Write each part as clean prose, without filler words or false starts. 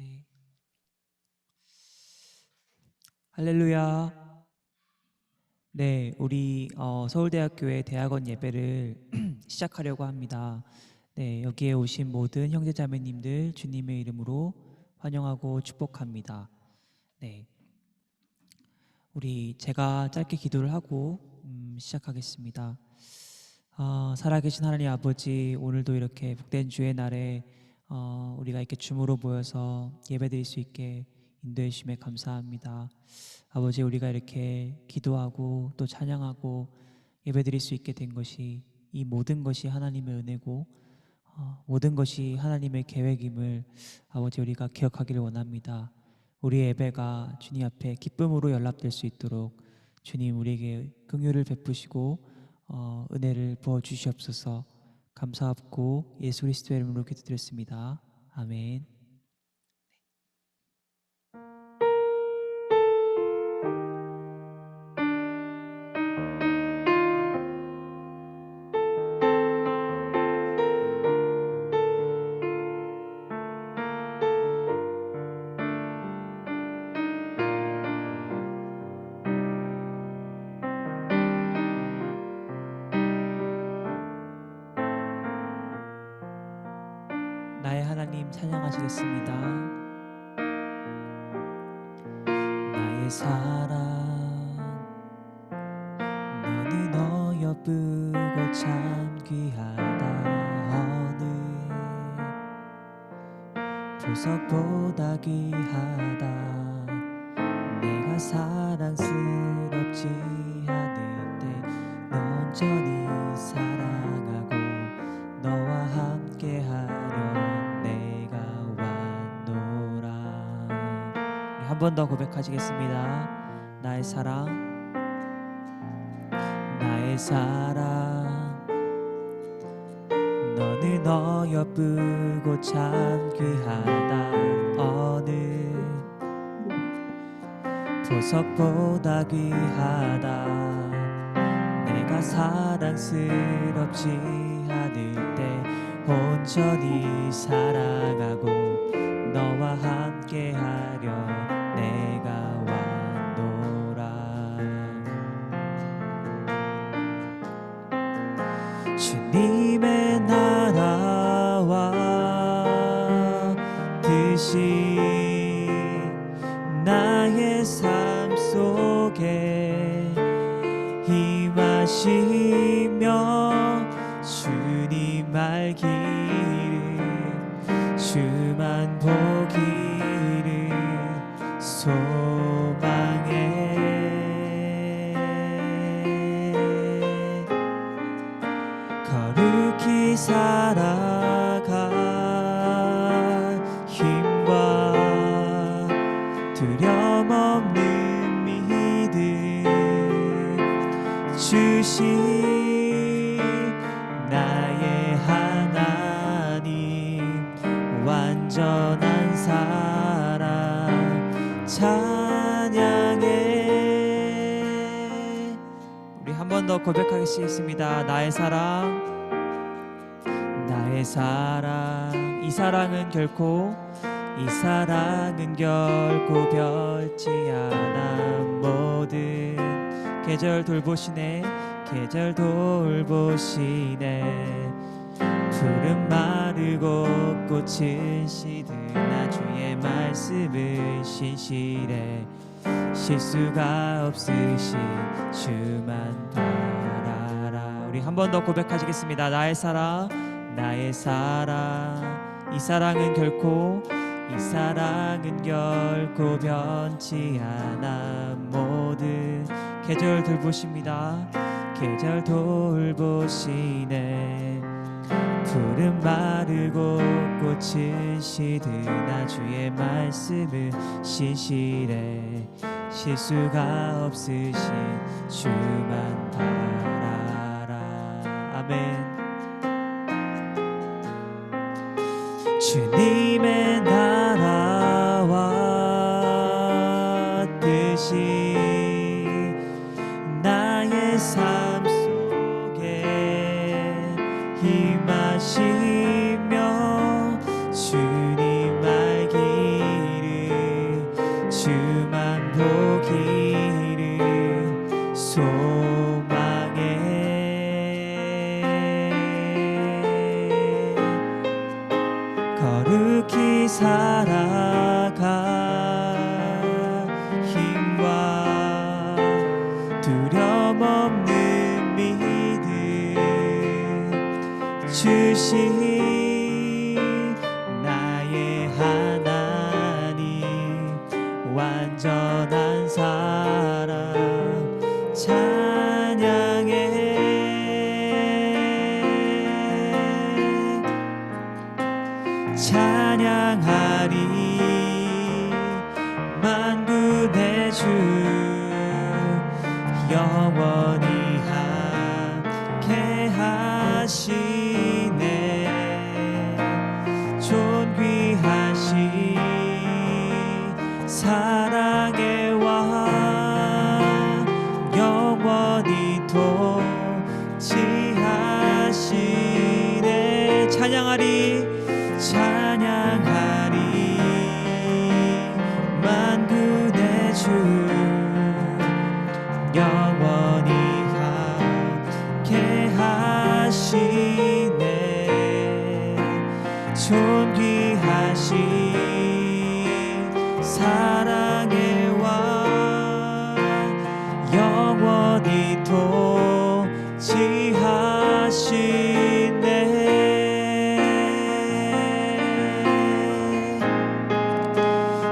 네. 할렐루야. 네, 우리 서울대학교의 대학원 예배를 시작하려고 합니다. 네, 여기에 오신 모든 형제자매님들 주님의 이름으로 환영하고 축복합니다. 네, 우리 제가 짧게 기도를 하고 시작하겠습니다. 살아계신 하나님 아버지, 오늘도 이렇게 복된 주의 날에 우리가 이렇게 줌으로 모여서 예배드릴 수 있게 인도해 주심에 감사합니다. 아버지, 우리가 이렇게 기도하고 또 찬양하고 예배드릴 수 있게 된 것이, 이 모든 것이 하나님의 은혜고 모든 것이 하나님의 계획임을 아버지 우리가 기억하기를 원합니다. 우리의 예배가 주님 앞에 기쁨으로 연락될 수 있도록 주님 우리에게 긍휼을 베푸시고 은혜를 부어주시옵소서. 감사하고 예수 그리스도의 이름으로 기도드렸습니다. 아멘. 나의 하나님 찬양하시겠습니다. 나의 사랑 너는 어여쁘고 참 귀하다. 어느 보석보다 귀하다. 내가 사랑스럽지 않을 때 넌 온전히 사랑하고 너와 함께하려 내가 왔노라. 한 번 더 고백하시겠습니다. 나의 사랑 나의 사랑 너는 어여쁘고 참 귀하다. 어느 보석보다 귀하다. 내가 사랑스럽지 않을 때 온전히 사랑하고 너와 함께하려 내가 왔노라. 주님의 나라와 뜻이 나의 삶 속에 임하시며 주님 알기를 주만 보기를 소망해. 거룩히 살아갈 힘과 두려움 없는 믿음 주신 나의 하나님 완전한 사랑 찬양해. 우리 한 번 더 고백하겠습니다. 나의 사랑 나의 사랑 이 사랑은 결코 변치 않아. 모든 계절 돌보시네. 계절 돌보시네. 푸른 마르고 꽃은 시드나 주의 말씀은 신실해. 실수가 없으신 주만 바라라. 우리 한 번 더 고백하시겠습니다. 나의 사랑 나의 사랑 이 사랑은 결코 변치 않아. 모든 계절 돌보십니다. 계절 돌보시네. 푸른 마르고 꽃은 시드나 주의 말씀은 신실해. 실수가 없으신 주만 바라라. 아멘. 주님의 나라와 뜻이 나의 삶 속에 임하시며 주님 알기를 주만 보기를 소망해. 거룩히 살아가 힘과 두려움 없는 믿음 주신 나의 하나님, 완전한 사랑 찬양해. 찬양하리 만군의 주, 영원히 함께 하시네. 존귀하신 사랑의 왕, 영원히 통치하시네. 찬양하리 찬양하리 만군의 주, 영원히 함께 하시네. 존귀하신 사랑의 왕, 영원히 통치하시네.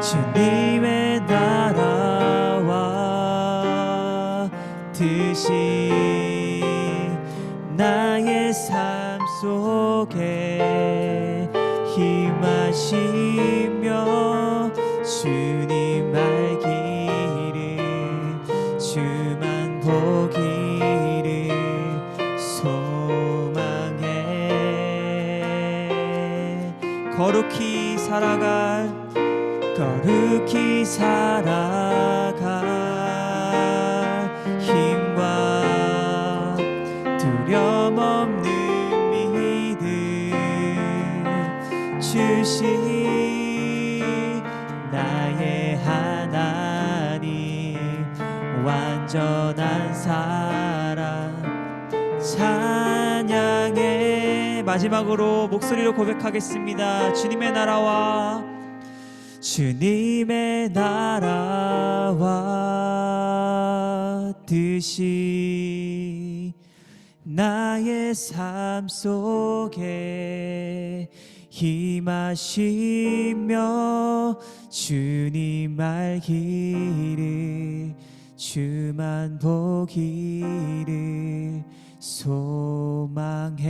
주님의 나라와 뜻이 나의 삶 속에 힘하시며, 주님 알기를 주만 보기를 소망해. 거룩히 살아갈 거룩히 살아가 힘과 두려움 없는 믿음 주신 나의 하나님, 완전한 사랑 찬양해. 마지막으로 목소리로 고백하겠습니다. 주님의 나라와 주님의 나라와 뜻이 나의 삶 속에 힘하시며, 주님 알기를 주만 보기를 소망해.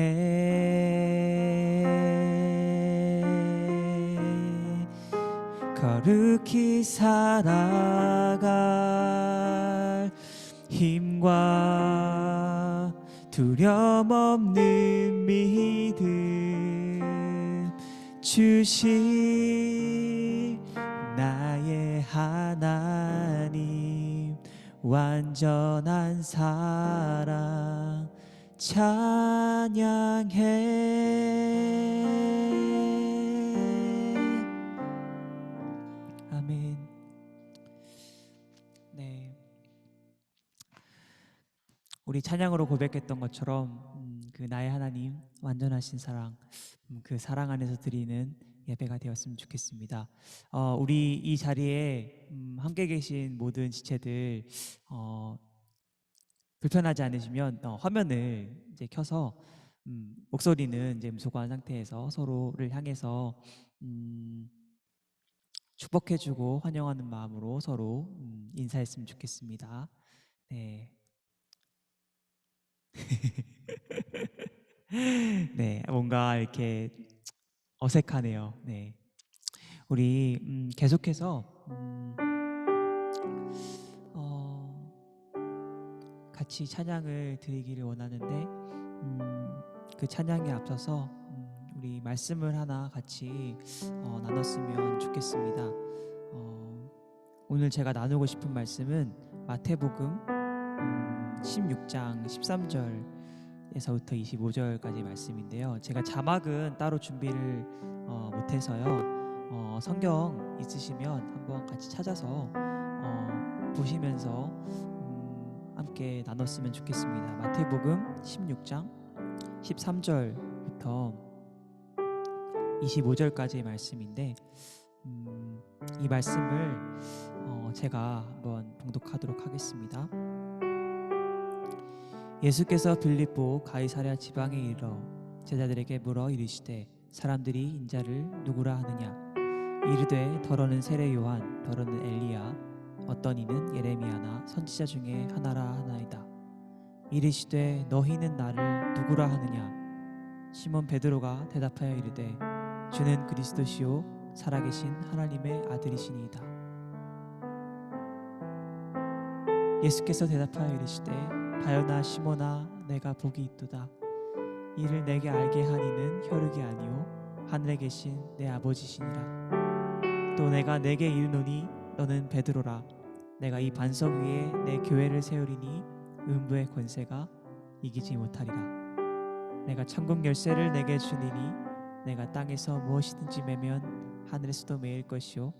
거룩히 살아갈 힘과 두려움 없는 믿음 주신 나의 하나님, 완전한 사랑 찬양해. 아멘. 네, 우리 찬양으로 고백했던 것처럼 그 나의 하나님, 완전하신 사랑, 그 사랑 안에서 드리는 예배가 되었으면 좋겠습니다. 우리 이 자리에 함께 계신 모든 지체들, 불편하지 않으시면 화면을 이제 켜서 목소리는 이제 무소거한 상태에서 서로를 향해서 축복해주고 환영하는 마음으로 서로 인사했으면 좋겠습니다. 네. 네, 뭔가 이렇게 어색하네요. 네, 우리 계속해서 같이 찬양을 드리기를 원하는데 그 찬양에 앞서서 우리 말씀을 하나 같이 나눴으면 좋겠습니다. 오늘 제가 나누고 싶은 말씀은 마태복음 16장 13절에서부터 25절까지 말씀인데요. 제가 자막은 따로 준비를 못해서요. 성경 있으시면 한번 같이 찾아서 보시면서 함께 나눴으면 좋겠습니다. 마태복음 16장 13절부터 25절까지의 말씀인데 이 말씀을 제가 한번 봉독하도록 하겠습니다. 예수께서 빌립보 가이사랴 지방에 이르러 제자들에게 물어 이르시되 사람들이 인자를 누구라 하느냐? 이르되 더러는 세례 요한, 더러는 엘리야, 어떤 이는 예레미야나 선지자 중에 하나라 하나이다. 이르시되 너희는 나를 누구라 하느냐? 시몬 베드로가 대답하여 이르되 주는 그리스도시요 살아계신 하나님의 아들이시니이다. 예수께서 대답하여 이르시되 바요나 시몬아 내가 복이 있도다. 이를 내게 알게 한 이는 혈육이 아니요 하늘에 계신 내 아버지시니라. 또 내가 내게 이르노니 너는 베드로라. 내가 이 반석 위에 내 교회를 세우리니 음부의 권세가 이기지 못하리라. 내가 천국 열쇠를 내게 주니니 내가 땅에서 무엇이든지 매면 하늘에서도 매일 것이요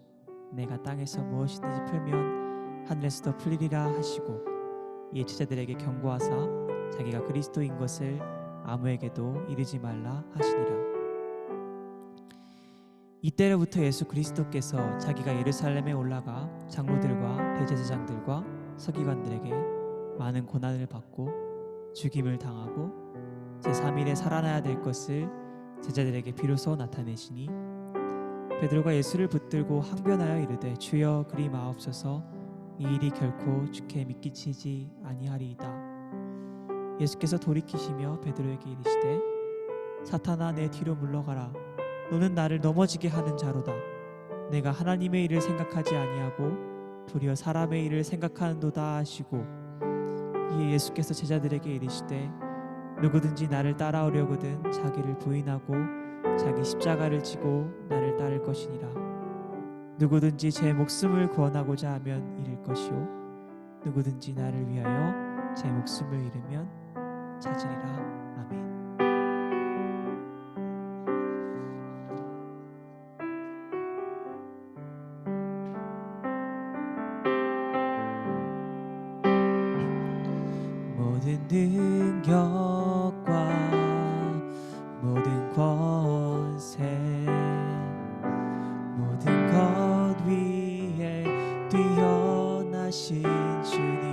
내가 땅에서 무엇이든지 풀면 하늘에서도 풀리리라 하시고 이에 제자들에게 경고하사 자기가 그리스도인 것을 아무에게도 이르지 말라 하시니라. 이때로부터 예수 그리스도께서 자기가 예루살렘에 올라가 장로들과 대제사장들과 서기관들에게 많은 고난을 받고 죽임을 당하고 제3일에 살아나야 될 것을 제자들에게 비로소 나타내시니 베드로가 예수를 붙들고 항변하여 이르되 주여 그리 마옵소서 이 일이 결코 주께 믿기치지 아니하리이다. 예수께서 돌이키시며 베드로에게 이르시되 사탄아 내 뒤로 물러가라. 너는 나를 넘어지게 하는 자로다. 내가 하나님의 일을 생각하지 아니하고 도리어 사람의 일을 생각하는도다 하시고 이에 예수께서 제자들에게 이르시되 누구든지 나를 따라오려거든 자기를 부인하고 자기 십자가를 지고 나를 따를 것이니라. 누구든지 제 목숨을 구원하고자 하면 잃을 것이요 누구든지 나를 위하여 제 목숨을 잃으면 찾으리라. 아멘. 모든 능력과 모든 권세 모든 것 위에 뛰어나신 주님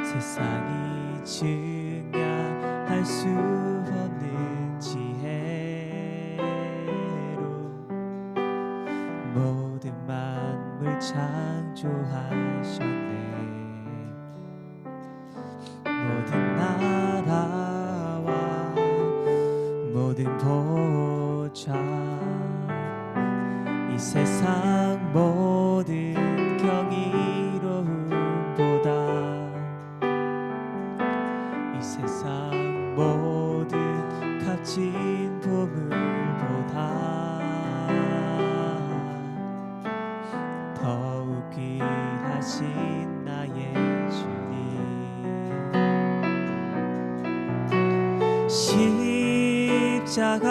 세상이 증량할 수 없는 지혜로 모든 만물 창조하셨네. 모든 나라와 모든 보좌 이 세상 모든 경이로움보다 이 세상 모든 값진 보물보다 더욱 귀하신 나의 주님 십자가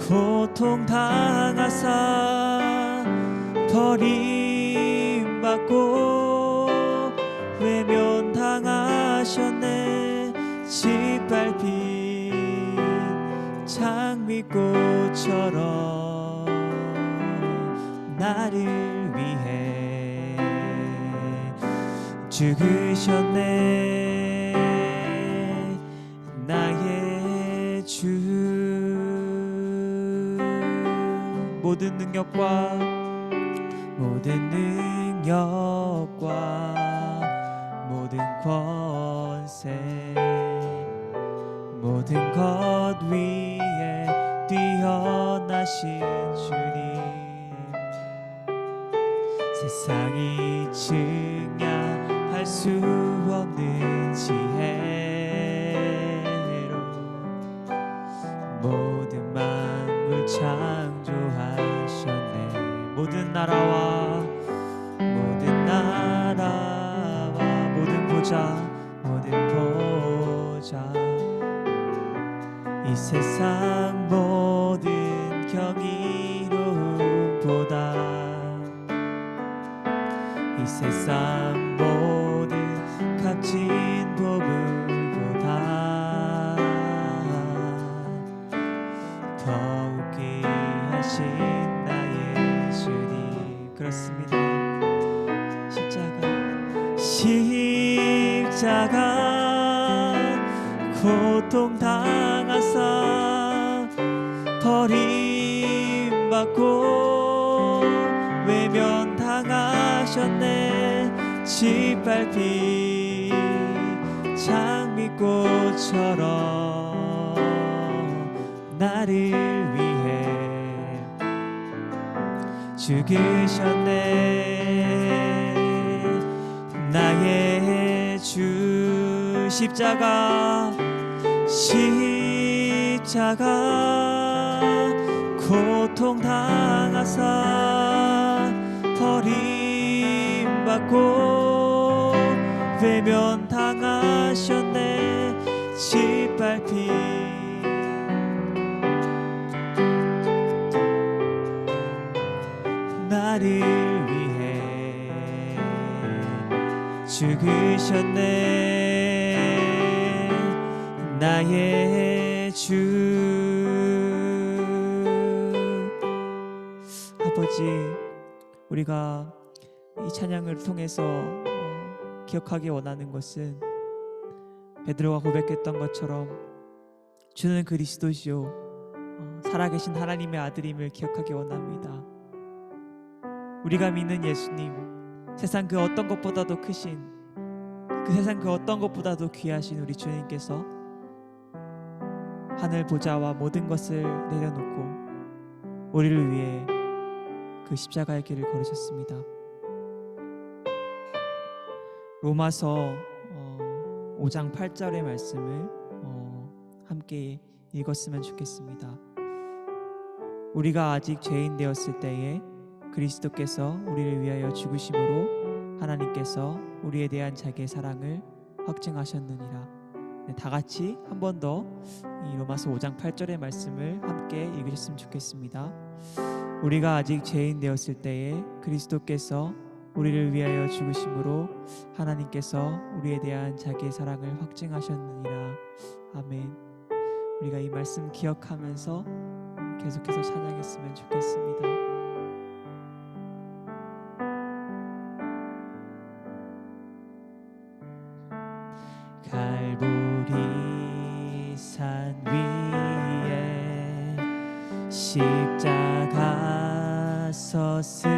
고통당하사 버림받고 외면당하셨네. 짓밟힌 장미꽃처럼 나를 위해 죽으셨네. 나의 주 모든 능력과 모든 모든 권세 모든 것 위에 뛰어나신 주님 세상이 증량할 수 없는 지혜로 모든 만물 창조하셨네. 모든 나라와 모든 보좌 이 세상 읽었습니다. 십자가 고통당하사 버림받고 외면당하셨네. 짓밟힌 장미꽃처럼 나를 위해 죽으셨네. 나의 주 십자가 고통당하사 버림받고 외면당하셨네. 짓밟힌 나를 위해 죽으셨네. 나의 주 아버지, 우리가 이 찬양을 통해서 기억하기 원하는 것은 베드로가 고백했던 것처럼 주는 그리스도시요 살아계신 하나님의 아들임을 기억하기 원합니다. 우리가 믿는 예수님, 세상 그 어떤 것보다도 크신, 그 세상 그 어떤 것보다도 귀하신 우리 주님께서 하늘 보좌와 모든 것을 내려놓고 우리를 위해 그 십자가의 길을 걸으셨습니다. 로마서 5장 8절의 말씀을 함께 읽었으면 좋겠습니다. 우리가 아직 죄인 되었을 때에 그리스도께서 우리를 위하여 죽으심으로 하나님께서 우리에 대한 자기의 사랑을 확증하셨느니라. 네, 다 같이 한 번 더 이 로마서 5장 8절의 말씀을 함께 읽으셨으면 좋겠습니다. 우리가 아직 죄인 되었을 때에 그리스도께서 우리를 위하여 죽으심으로 하나님께서 우리에 대한 자기의 사랑을 확증하셨느니라. 아멘. 우리가 이 말씀 기억하면서 계속해서 찬양했으면 좋겠습니다. 갈보리 산 위에 십자가 섰으니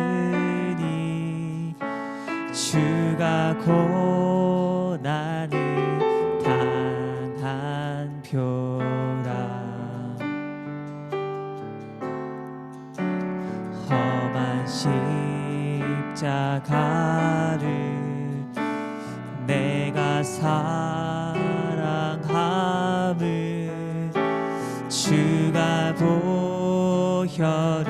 주가 고난을 당한 표라. 험한 십자가를 내가 사랑함을 주가 보혈을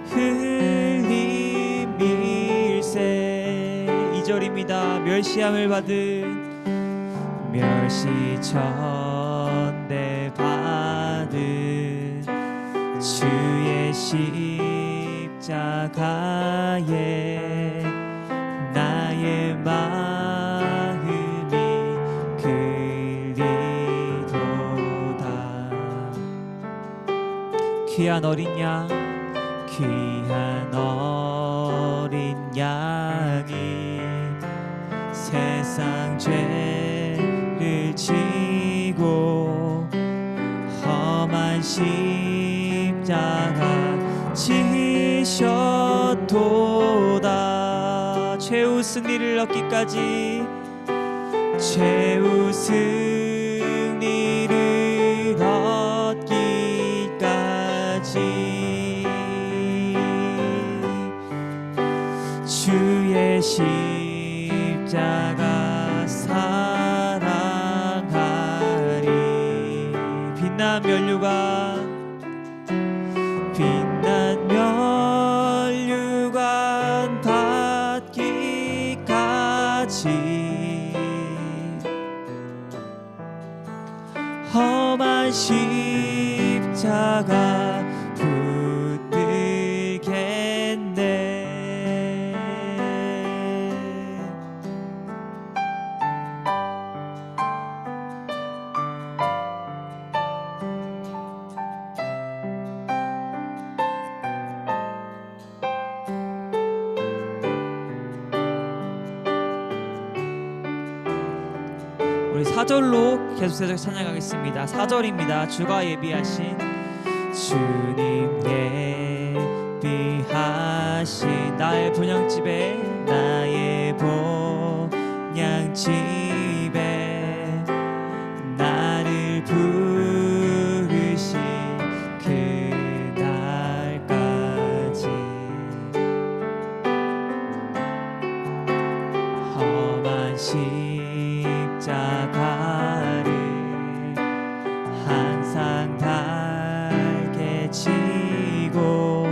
흘린 밀세. 2절입니다. 멸시함을 받은 멸시천대 받은 주의 십자가에 나의 마음이 끌리도다. 귀한 어린 양, 귀한 어린 양이 세상 죄를 지고 험한 십자가 지셨도다. 최후 승리를 얻기까지, 최후 승리를 얻기까지 주의 십자가 사랑하리. 빛난 면류관 받기까지 험한 십자가 붙들겠네. 4절로 계속해서 찬양하겠습니다. 4절입니다. 주가 예비하신 주님 예비하신 나의 분향집에 나의 분향집에 나를 부르신 그날까지 험한 십자가를 항상 달게 지고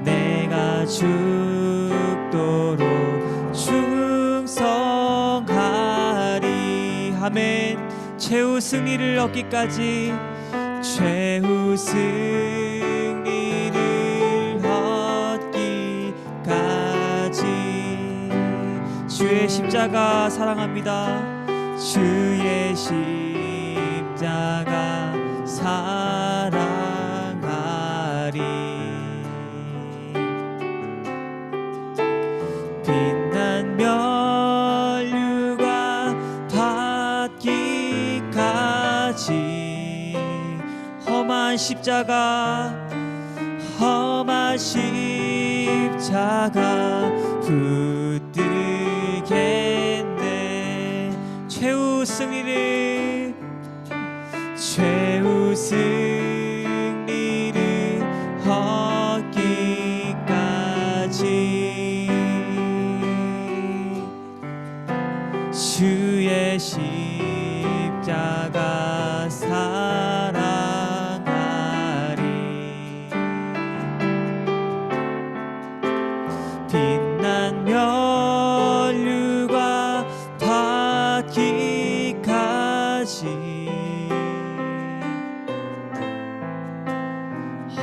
내가 죽도록 충성하리. 아멘. 최후 승리를 얻기까지, 최후 승리를 얻기까지 주의 십자가 사랑합니다. 주의 십자가 사랑하리. 빛난 면류관 받기까지 험한 십자가 붙들겠네. 최후 승리를 얻기까지 주의 십자가 사랑하리. 빛난 면류관 받기까지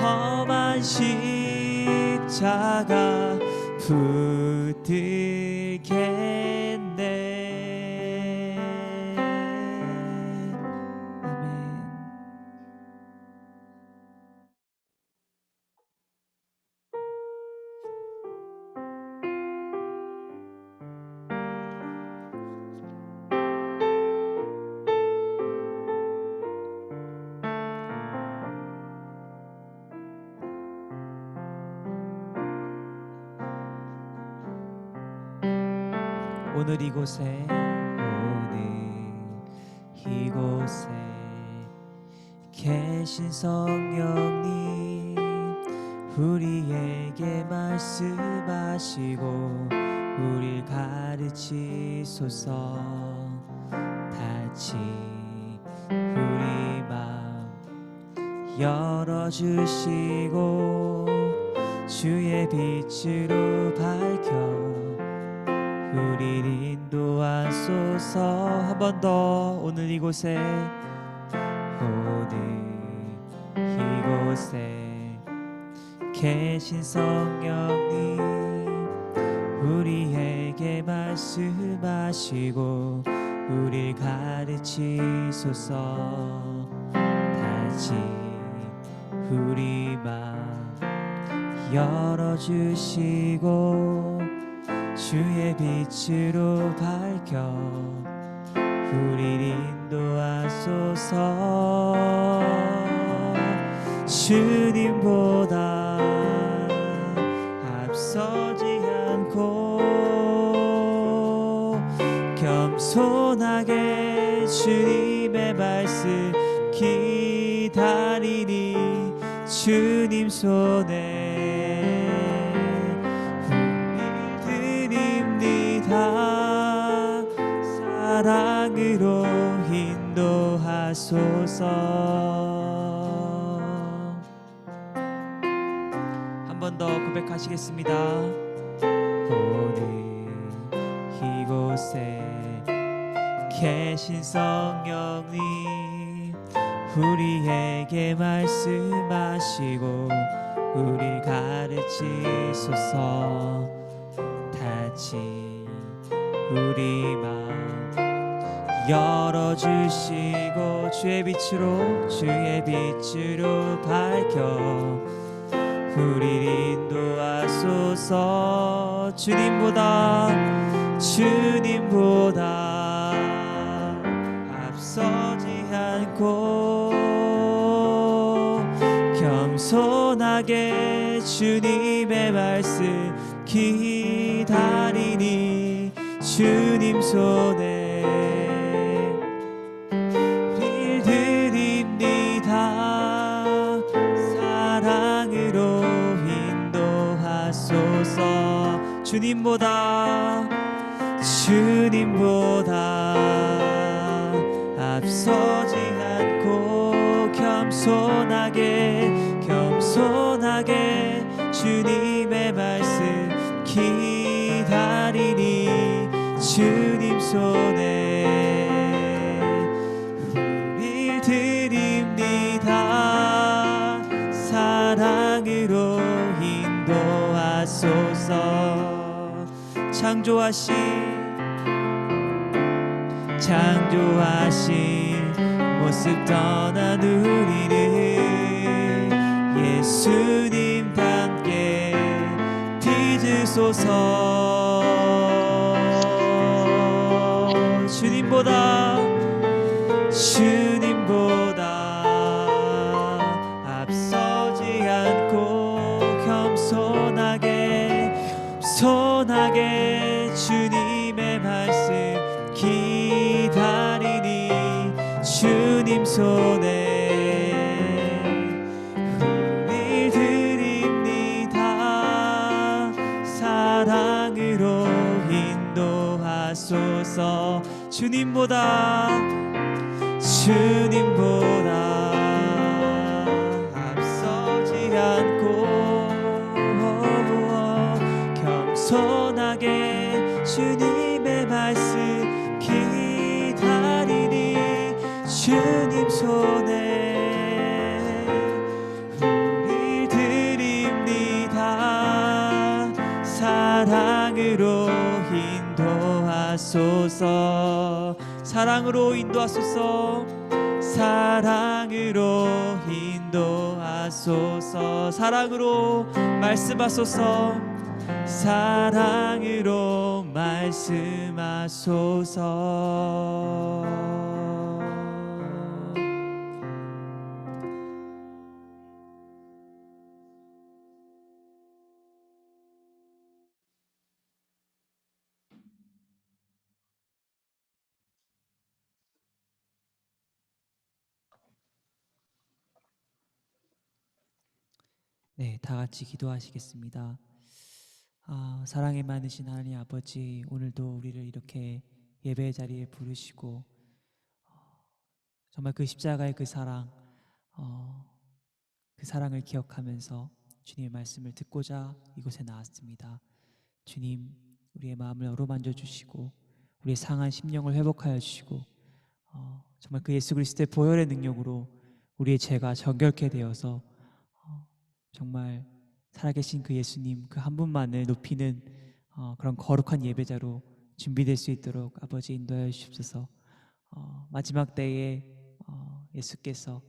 험한 십자가 붙들겠네. 아멘. 오늘 이곳에 계신 성령님 우리에게 말씀하시고 우릴 가르치소서. 다시 우리 마음 열어주시고 주의 빛으로 밝혀 우릴 인도하소서. 한 번 더. 오늘 이곳에 계신 성령님 우리에게 말씀하시고 우릴 가르치소서. 다시 우리 마음 열어주시고 주의 빛으로 밝혀 우릴 인도하소서. 주님보다 앞서지 않고 겸손하게 주님의 말씀 기다리니 주님 손에 우릴 드립니다. 사랑으로 인도하소서. 한 번 더 고백하시겠습니다. 오늘 이곳에 계신 성령님 우리에게 말씀하시고 우릴 가르치소서. 다시 우리 마음 열어주시고 주의 빛으로 밝혀 우릴 인도하소서. 주님보다 겸손하게 주님의 말씀 기다리니 주님 손에 우릴 드립니다. 사랑으로 인도하소서. 주님보다 앞서지 않고 겸손하게 주님의 말씀 기다리니 주님 손에 우릴 드립니다. 사랑으로 인도하소서. 창조하신 모습 떠난 우리를 예수님 닮게 빚으소서. 주님보다 앞서지 않고 겸손하게 주님의 말씀 기다리니 주님 손에 우릴 드립니다. 사랑으로 인도하소서. 주님보다 앞서지 않고 겸손하게 주님의 말씀 기다리니 주님 손에 우릴 드립니다. 사랑으로 인도하소서. 사랑으로 인도하소서. 사랑으로 말씀하소서. 사랑으로 말씀하소서. 네, 다 같이 기도하시겠습니다. 사랑이 많으신 하나님 아버지, 오늘도 우리를 이렇게 예배의 자리에 부르시고 정말 그 십자가의 그 사랑을 기억하면서 주님의 말씀을 듣고자 이곳에 나왔습니다. 주님, 우리의 마음을 어루만져 주시고 우리의 상한 심령을 회복하여 주시고 정말 그 예수 그리스도의 보혈의 능력으로 우리의 죄가 정결케 되어서 정말 살아계신 그 예수님 그 한 분만을 높이는 그런 거룩한 예배자로 준비될 수 있도록 아버지 인도하여 주십소서. 마지막 때에 예수께서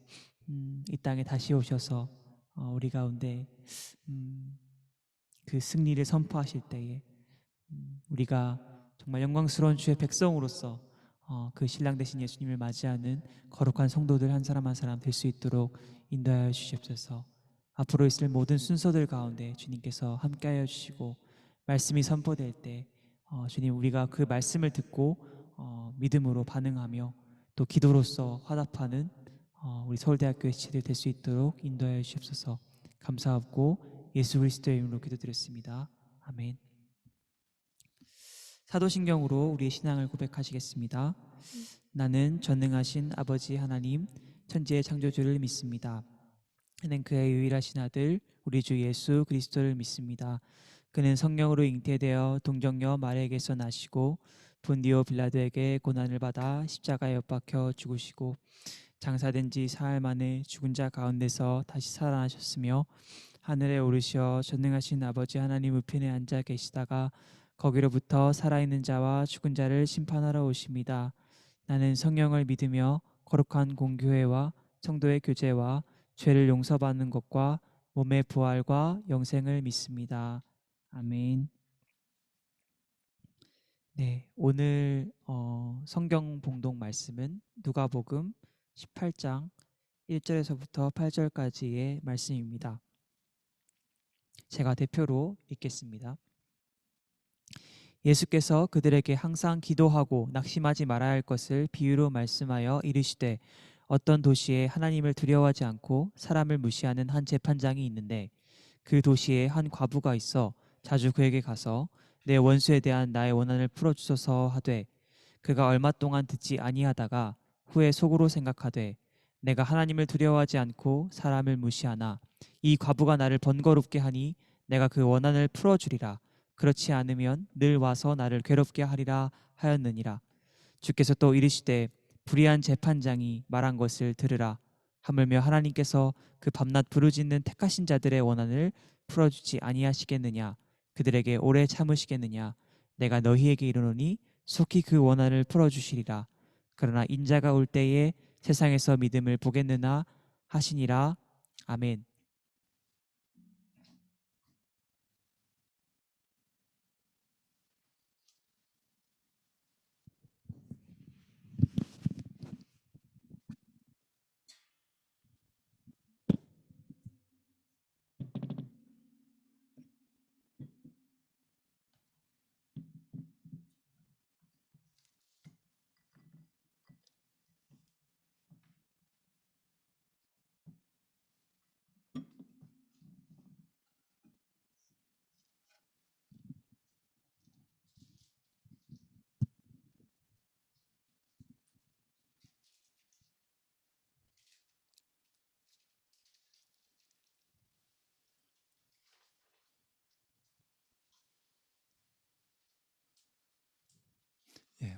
이 땅에 다시 오셔서 우리 가운데 그 승리를 선포하실 때에 우리가 정말 영광스러운 주의 백성으로서 그 신랑 되신 예수님을 맞이하는 거룩한 성도들 한 사람 한 사람 될 수 있도록 인도하여 주시옵소서. 앞으로 있을 모든 순서들 가운데 주님께서 함께하여 주시고 말씀이 선포될 때 주님 우리가 그 말씀을 듣고 믿음으로 반응하며 또 기도로서 화답하는 우리 서울대학교의 지체들 될 수 있도록 인도하여 주시옵소서. 감사하고 예수 그리스도의 이름으로 기도드렸습니다. 아멘. 사도신경으로 우리의 신앙을 고백하시겠습니다. 나는 전능하신 아버지 하나님 천지의 창조주를 믿습니다. 그는 그의 유일하신 아들 우리 주 예수 그리스도를 믿습니다. 그는 성령으로 잉태되어 동정녀 마리아에게서 나시고 본디오 빌라도에게 고난을 받아 십자가에 못 박혀 죽으시고 장사된 지 사흘 만에 죽은 자 가운데서 다시 살아나셨으며 하늘에 오르시어 전능하신 아버지 하나님 우편에 앉아 계시다가 거기로부터 살아있는 자와 죽은 자를 심판하러 오십니다. 나는 성령을 믿으며 거룩한 공교회와 성도의 교제와 죄를 용서받는 것과 몸의 부활과 영생을 믿습니다. 아멘. 네, 오늘 성경 봉독 말씀은 누가복음 18장 1절에서부터 8절까지의 말씀입니다. 제가 대표로 읽겠습니다. 예수께서 그들에게 항상 기도하고 낙심하지 말아야 할 것을 비유로 말씀하여 이르시되 어떤 도시에 하나님을 두려워하지 않고 사람을 무시하는 한 재판장이 있는데 그 도시에 한 과부가 있어 자주 그에게 가서 내 원수에 대한 나의 원한을 풀어주소서 하되 그가 얼마 동안 듣지 아니하다가 후에 속으로 생각하되 내가 하나님을 두려워하지 않고 사람을 무시하나 이 과부가 나를 번거롭게 하니 내가 그 원한을 풀어주리라. 그렇지 않으면 늘 와서 나를 괴롭게 하리라 하였느니라. 주께서 또 이르시되 불의한 재판장이 말한 것을 들으라. 하물며 하나님께서 그 밤낮 부르짖는 택하신 자들의 원한을 풀어주지 아니하시겠느냐. 그들에게 오래 참으시겠느냐. 내가 너희에게 이르노니 속히 그 원한을 풀어주시리라. 그러나 인자가 올 때에 세상에서 믿음을 보겠느냐 하시니라. 아멘.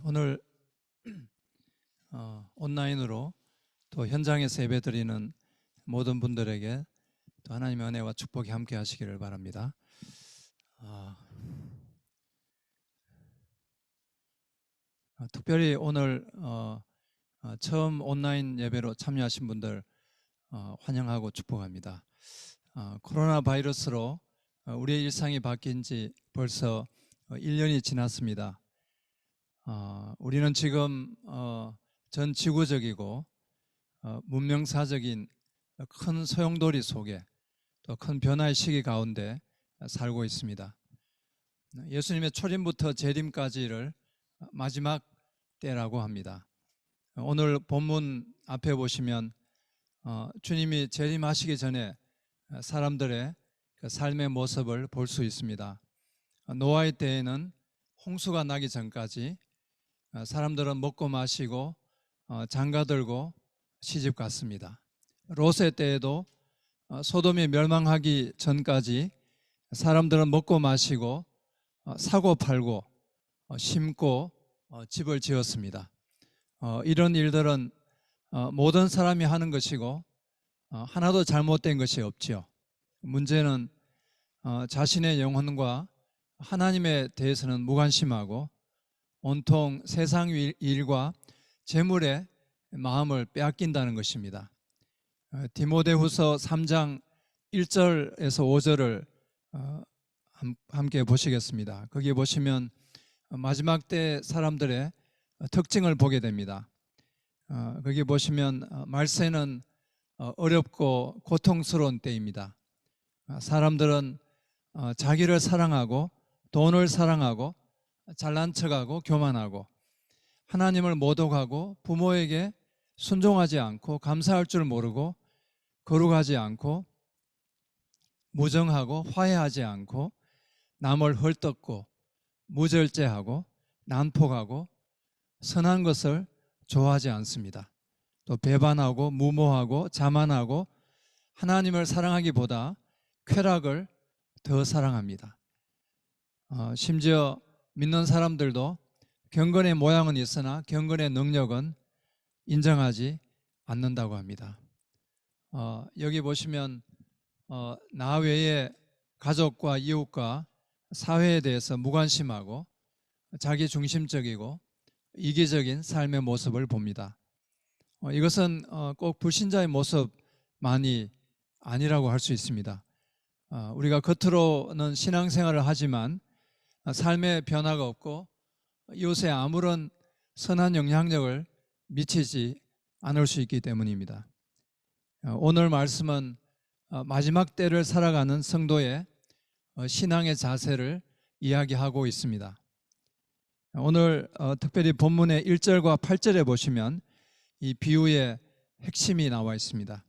오늘 온라인으로 또 현장에서 예배드리는 모든 분들에게 또 하나님의 은혜와 축복이 함께 하시기를 바랍니다. 특별히 오늘 처음 온라인 예배로 참여하신 분들 환영하고 축복합니다. 코로나 바이러스로 우리의 일상이 바뀐 지 벌써 1년이 지났습니다. 우리는 지금 전 지구적이고 문명사적인 큰 소용돌이 속에 또 큰 변화의 시기 가운데 살고 있습니다. 예수님의 초림부터 재림까지를 마지막 때라고 합니다. 오늘 본문 앞에 보시면 주님이 재림하시기 전에 사람들의 삶의 모습을 볼 수 있습니다. 노아의 때에는 홍수가 나기 전까지 사람들은 먹고 마시고 장가들고 시집 갔습니다. 롯의 때에도 소돔이 멸망하기 전까지 사람들은 먹고 마시고 사고 팔고 심고 집을 지었습니다. 이런 일들은 모든 사람이 하는 것이고 하나도 잘못된 것이 없지요. 문제는 자신의 영혼과 하나님에 대해서는 무관심하고 온통 세상 일과 재물에 마음을 빼앗긴다는 것입니다. 디모데후서 3장 1절에서 5절을 함께 보시겠습니다. 거기에 보시면 마지막 때 사람들의 특징을 보게 됩니다. 거기 보시면 말세는 어렵고 고통스러운 때입니다. 사람들은 자기를 사랑하고 돈을 사랑하고 잘난 척하고 교만하고 하나님을 모독하고 부모에게 순종하지 않고 감사할 줄 모르고 거룩하지 않고 무정하고 화해하지 않고 남을 헐뜯고 무절제하고 난폭하고 선한 것을 좋아하지 않습니다. 또 배반하고 무모하고 자만하고 하나님을 사랑하기보다 쾌락을 더 사랑합니다. 심지어 믿는 사람들도 경건의 모양은 있으나 경건의 능력은 인정하지 않는다고 합니다. 여기 보시면 나 외에 가족과 이웃과 사회에 대해서 무관심하고 자기 중심적이고 이기적인 삶의 모습을 봅니다. 이것은 꼭 불신자의 모습만이 아니라고 할 수 있습니다. 우리가 겉으로는 신앙생활을 하지만 삶의 변화가 없고 이웃에 아무런 선한 영향력을 미치지 않을 수 있기 때문입니다. 오늘 말씀은 마지막 때를 살아가는 성도의 신앙의 자세를 이야기하고 있습니다. 오늘 특별히 본문의 1절과 8절에 보시면 이 비유의 핵심이 나와 있습니다.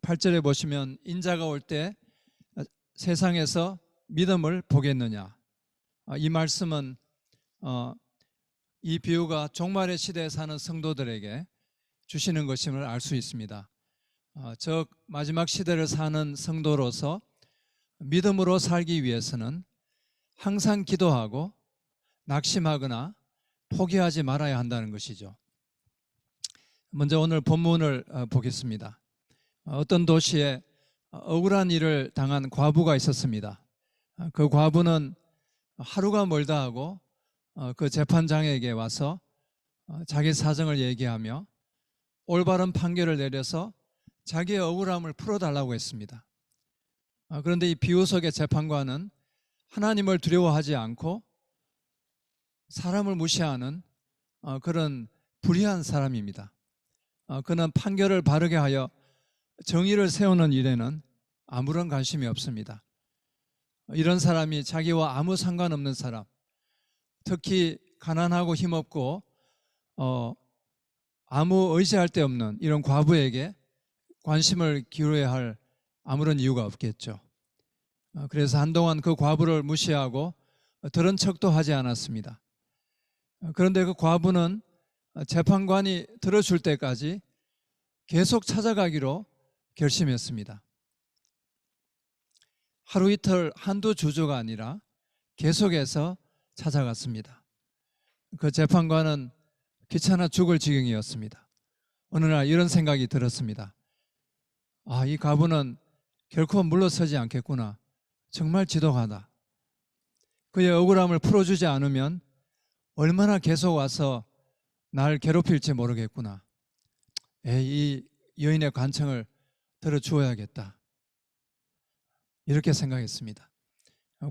8절에 보시면 인자가 올 때 세상에서 믿음을 보겠느냐. 이 말씀은 이 비유가 종말의 시대에 사는 성도들에게 주시는 것임을 알 수 있습니다. 즉 마지막 시대를 사는 성도로서 믿음으로 살기 위해서는 항상 기도하고 낙심하거나 포기하지 말아야 한다는 것이죠. 먼저 오늘 본문을 보겠습니다. 어떤 도시에 억울한 일을 당한 과부가 있었습니다. 그 과부는 하루가 멀다 하고 그 재판장에게 와서 자기 사정을 얘기하며 올바른 판결을 내려서 자기의 억울함을 풀어달라고 했습니다. 그런데 이 비유 속의 재판관은 하나님을 두려워하지 않고 사람을 무시하는 그런 불의한 사람입니다. 그는 판결을 바르게 하여 정의를 세우는 일에는 아무런 관심이 없습니다. 이런 사람이 자기와 아무 상관없는 사람, 특히 가난하고 힘없고 아무 의지할 데 없는 이런 과부에게 관심을 기울여야 할 아무런 이유가 없겠죠. 그래서 한동안 그 과부를 무시하고 들은 척도 하지 않았습니다. 그런데 그 과부는 재판관이 들어줄 때까지 계속 찾아가기로 결심했습니다. 하루 이틀 한두 주조가 아니라 계속해서 찾아갔습니다. 그 재판관은 귀찮아 죽을 지경이었습니다. 어느 날 이런 생각이 들었습니다. 이 과부는 결코 물러서지 않겠구나. 정말 지독하다. 그의 억울함을 풀어주지 않으면 얼마나 계속 와서 날 괴롭힐지 모르겠구나. 이 여인의 간청을 들어주어야겠다. 이렇게 생각했습니다.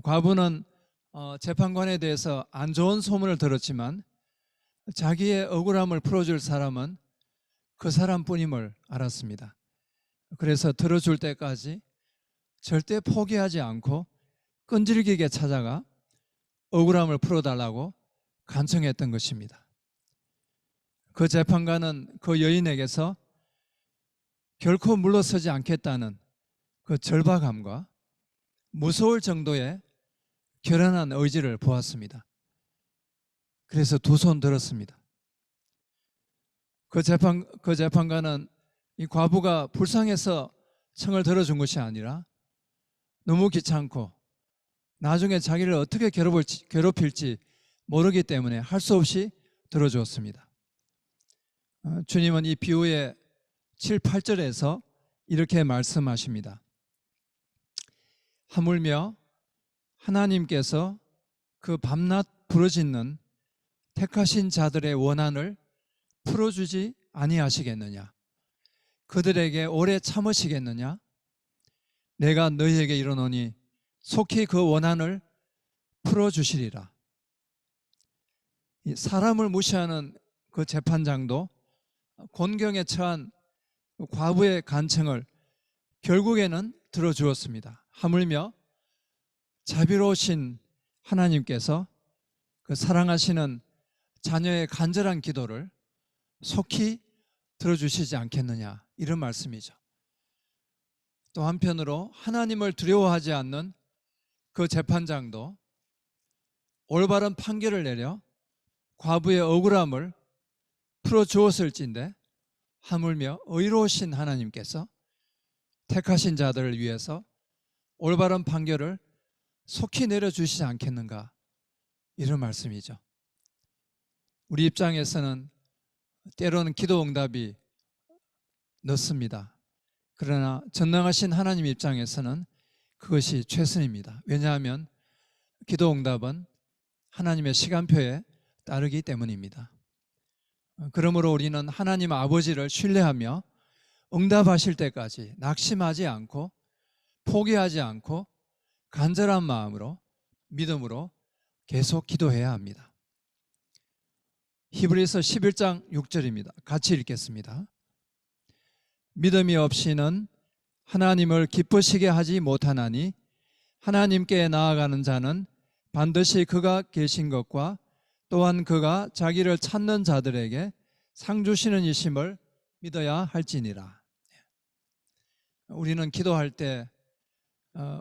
과부는 재판관에 대해서 안 좋은 소문을 들었지만 자기의 억울함을 풀어줄 사람은 그 사람뿐임을 알았습니다. 그래서 들어줄 때까지 절대 포기하지 않고 끈질기게 찾아가 억울함을 풀어달라고 간청했던 것입니다. 그 재판관은 그 여인에게서 결코 물러서지 않겠다는 그 절박함과 무서울 정도의 결연한 의지를 보았습니다. 그래서 두 손 들었습니다. 그 재판관은 이 과부가 불쌍해서 청을 들어준 것이 아니라 너무 귀찮고 나중에 자기를 어떻게 괴롭힐지 모르기 때문에 할 수 없이 들어주었습니다. 주님은 이 비유의 7, 8절에서 이렇게 말씀하십니다. 하물며 하나님께서 그 밤낮 부르짖는 택하신 자들의 원한을 풀어주지 아니하시겠느냐? 그들에게 오래 참으시겠느냐? 내가 너희에게 이르노니 속히 그 원한을 풀어주시리라. 사람을 무시하는 그 재판장도 곤경에 처한 과부의 간청을 결국에는 들어주었습니다. 하물며 자비로우신 하나님께서 그 사랑하시는 자녀의 간절한 기도를 속히 들어주시지 않겠느냐, 이런 말씀이죠. 또 한편으로 하나님을 두려워하지 않는 그 재판장도 올바른 판결을 내려 과부의 억울함을 풀어주었을진데 하물며 의로우신 하나님께서 택하신 자들을 위해서 올바른 판결을 속히 내려주시지 않겠는가, 이런 말씀이죠. 우리 입장에서는 때로는 기도 응답이 늦습니다. 그러나 전능하신 하나님 입장에서는 그것이 최선입니다. 왜냐하면 기도 응답은 하나님의 시간표에 따르기 때문입니다. 그러므로 우리는 하나님 아버지를 신뢰하며 응답하실 때까지 낙심하지 않고 포기하지 않고 간절한 마음으로 믿음으로 계속 기도해야 합니다. 히브리서 11장 6절입니다. 같이 읽겠습니다. 믿음이 없이는 하나님을 기쁘시게 하지 못하나니 하나님께 나아가는 자는 반드시 그가 계신 것과 또한 그가 자기를 찾는 자들에게 상 주시는 이심을 믿어야 할지니라. 우리는 기도할 때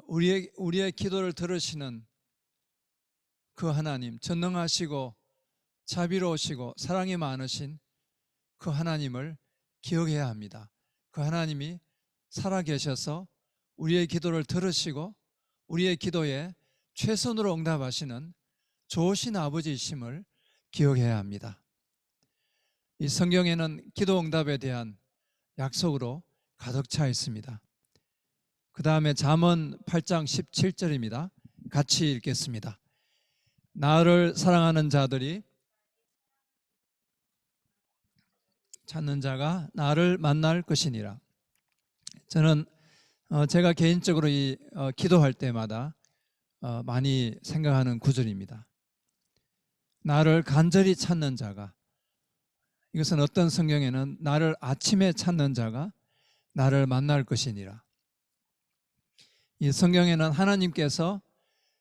우리의 기도를 들으시는 그 하나님, 전능하시고 자비로우시고 사랑이 많으신 그 하나님을 기억해야 합니다. 그 하나님이 살아계셔서 우리의 기도를 들으시고 우리의 기도에 최선으로 응답하시는 좋으신 아버지이심을 기억해야 합니다. 이 성경에는 기도 응답에 대한 약속으로 가득 차 있습니다. 그 다음에 잠언 8장 17절입니다. 같이 읽겠습니다. 나를 사랑하는 자들이 찾는 자가 나를 만날 것이니라. 저는 제가 개인적으로 이 기도할 때마다 많이 생각하는 구절입니다. 나를 간절히 찾는 자가, 이것은 어떤 성경에는 나를 아침에 찾는 자가 나를 만날 것이니라. 이 성경에는 하나님께서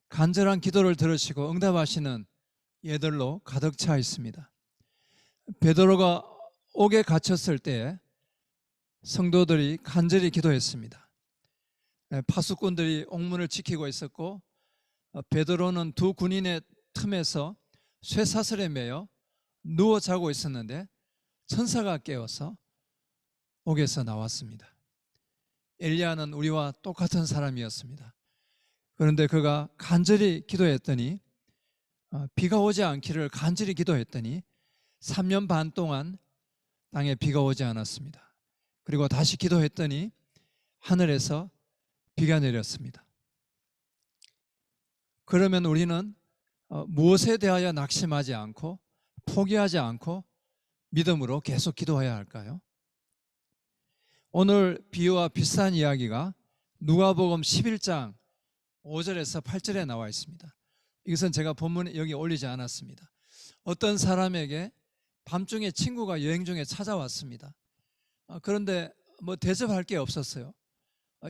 간절한 기도를 들으시고 응답하시는 예들로 가득 차 있습니다. 베드로가 옥에 갇혔을 때 성도들이 간절히 기도했습니다. 파수꾼들이 옥문을 지키고 있었고 베드로는 두 군인의 틈에서 쇠사슬에 매여 누워 자고 있었는데 천사가 깨워서 옥에서 나왔습니다. 엘리야는 우리와 똑같은 사람이었습니다. 그런데 그가 간절히 기도했더니 비가 오지 않기를 간절히 기도했더니 3년 반 동안 땅에 비가 오지 않았습니다. 그리고 다시 기도했더니 하늘에서 비가 내렸습니다. 그러면 우리는 무엇에 대하여 낙심하지 않고 포기하지 않고 믿음으로 계속 기도해야 할까요? 오늘 비유와 비슷한 이야기가 누가복음 11장 5절에서 8절에 나와 있습니다. 이것은 제가 본문에 여기 올리지 않았습니다. 어떤 사람에게 밤중에 친구가 여행 중에 찾아왔습니다. 그런데 뭐 대접할 게 없었어요.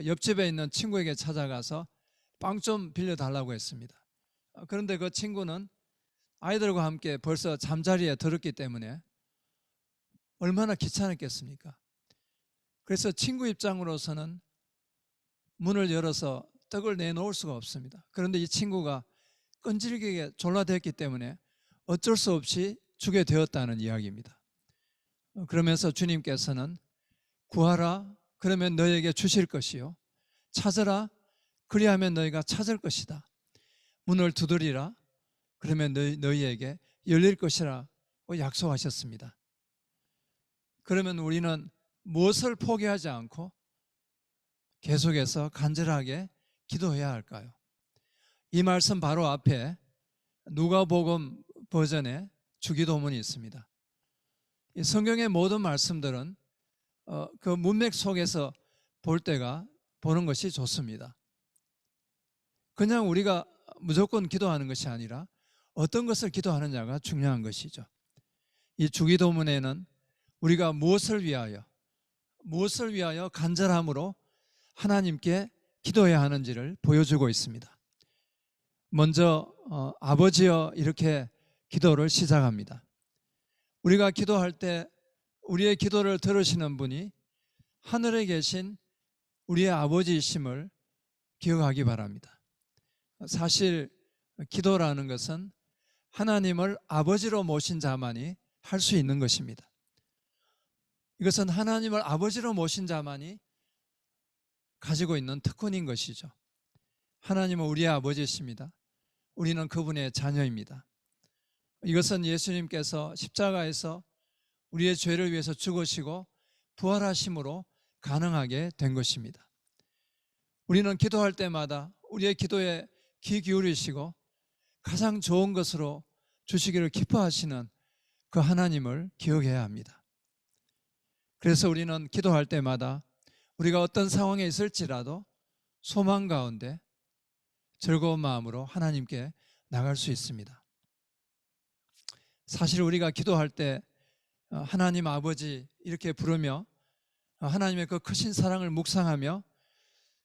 옆집에 있는 친구에게 찾아가서 빵 좀 빌려달라고 했습니다. 그런데 그 친구는 아이들과 함께 벌써 잠자리에 들었기 때문에 얼마나 귀찮았겠습니까? 그래서 친구 입장으로서는 문을 열어서 떡을 내놓을 수가 없습니다. 그런데 이 친구가 끈질기게 졸라댔기 때문에 어쩔 수 없이 주게 되었다는 이야기입니다. 그러면서 주님께서는 구하라 그러면 너희에게 주실 것이요 찾으라 그리하면 너희가 찾을 것이다. 문을 두드리라 그러면 너희에게 열릴 것이라고 약속하셨습니다. 그러면 우리는 무엇을 포기하지 않고 계속해서 간절하게 기도해야 할까요? 이 말씀 바로 앞에 누가복음 버전의 주기도문이 있습니다. 이 성경의 모든 말씀들은 그 문맥 속에서 보는 것이 좋습니다. 그냥 우리가 무조건 기도하는 것이 아니라 어떤 것을 기도하느냐가 중요한 것이죠. 이 주기도문에는 우리가 무엇을 위하여 간절함으로 하나님께 기도해야 하는지를 보여주고 있습니다. 먼저 아버지여 이렇게 기도를 시작합니다. 우리가 기도할 때 우리의 기도를 들으시는 분이 하늘에 계신 우리의 아버지이심을 기억하기 바랍니다. 사실 기도라는 것은 하나님을 아버지로 모신 자만이 할 수 있는 것입니다. 이것은 하나님을 아버지로 모신 자만이 가지고 있는 특권인 것이죠. 하나님은 우리의 아버지이십니다. 우리는 그분의 자녀입니다. 이것은 예수님께서 십자가에서 우리의 죄를 위해서 죽으시고 부활하심으로 가능하게 된 것입니다. 우리는 기도할 때마다 우리의 기도에 귀 기울이시고 가장 좋은 것으로 주시기를 기뻐하시는 그 하나님을 기억해야 합니다. 그래서 우리는 기도할 때마다 우리가 어떤 상황에 있을지라도 소망 가운데 즐거운 마음으로 하나님께 나갈 수 있습니다. 사실 우리가 기도할 때 하나님 아버지 이렇게 부르며 하나님의 그 크신 사랑을 묵상하며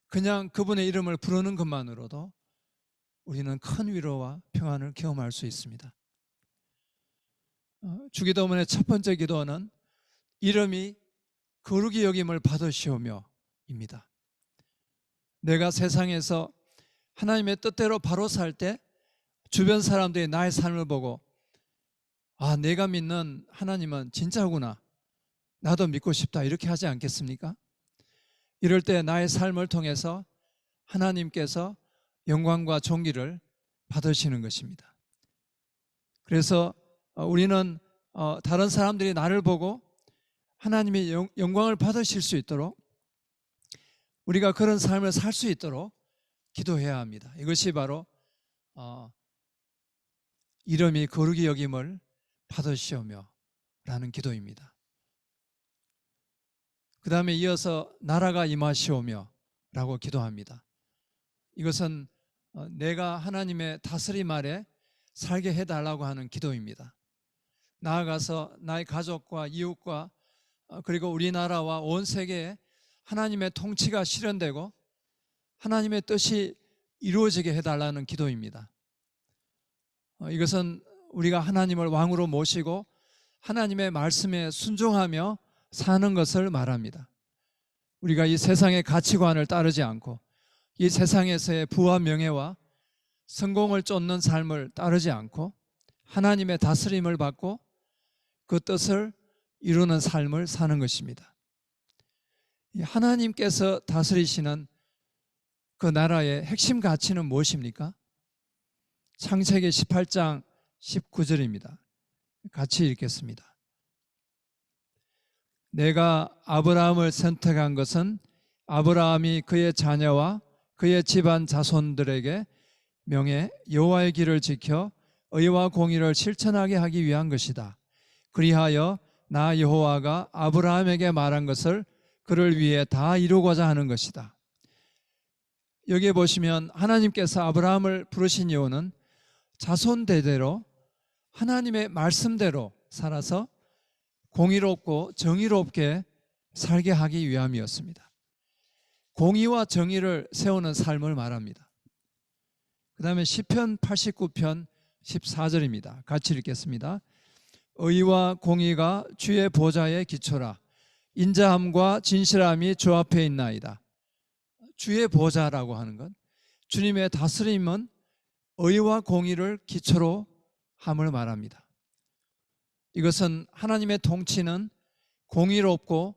그냥 그분의 이름을 부르는 것만으로도 우리는 큰 위로와 평안을 경험할 수 있습니다. 주기도문의 첫 번째 기도는 이름이 거룩히 여김을 받으시오며입니다. 내가 세상에서 하나님의 뜻대로 바로 살 때 주변 사람들이 나의 삶을 보고 아, 내가 믿는 하나님은 진짜구나, 나도 믿고 싶다, 이렇게 하지 않겠습니까? 이럴 때 나의 삶을 통해서 하나님께서 영광과 존귀를 받으시는 것입니다. 그래서 우리는 다른 사람들이 나를 보고 하나님의 영광을 받으실 수 있도록, 우리가 그런 삶을 살 수 있도록 기도해야 합니다. 이것이 바로 이름이 거룩히 여김을 받으시오며 라는 기도입니다. 그 다음에 이어서 나라가 임하시오며 라고 기도합니다. 이것은 내가 하나님의 다스림 아래 살게 해달라고 하는 기도입니다. 나아가서 나의 가족과 이웃과 그리고 우리나라와 온 세계에 하나님의 통치가 실현되고 하나님의 뜻이 이루어지게 해달라는 기도입니다. 이것은 우리가 하나님을 왕으로 모시고 하나님의 말씀에 순종하며 사는 것을 말합니다. 우리가 이 세상의 가치관을 따르지 않고 이 세상에서의 부와 명예와 성공을 쫓는 삶을 따르지 않고 하나님의 다스림을 받고 그 뜻을 이루는 삶을 사는 것입니다. 하나님께서 다스리시는 그 나라의 핵심 가치는 무엇입니까? 창세기 18장 19절입니다. 같이 읽겠습니다. 내가 아브라함을 선택한 것은 아브라함이 그의 자녀와 그의 집안 자손들에게 명해 여호와의 길을 지켜 의와 공의를 실천하게 하기 위한 것이다. 그리하여 나 여호와가 아브라함에게 말한 것을 그를 위해 다 이루고자 하는 것이다. 여기에 보시면 하나님께서 아브라함을 부르신 이유는 자손 대대로 하나님의 말씀대로 살아서 공의롭고 정의롭게 살게 하기 위함이었습니다. 공의와 정의를 세우는 삶을 말합니다. 그 다음에 시편 89편 14절입니다. 같이 읽겠습니다. 의와 공의가 주의 보좌의 기초라. 인자함과 진실함이 주 앞에 있나이다. 주의 보좌라고 하는 것, 주님의 다스림은 의와 공의를 기초로 함을 말합니다. 이것은 하나님의 통치는 공의롭고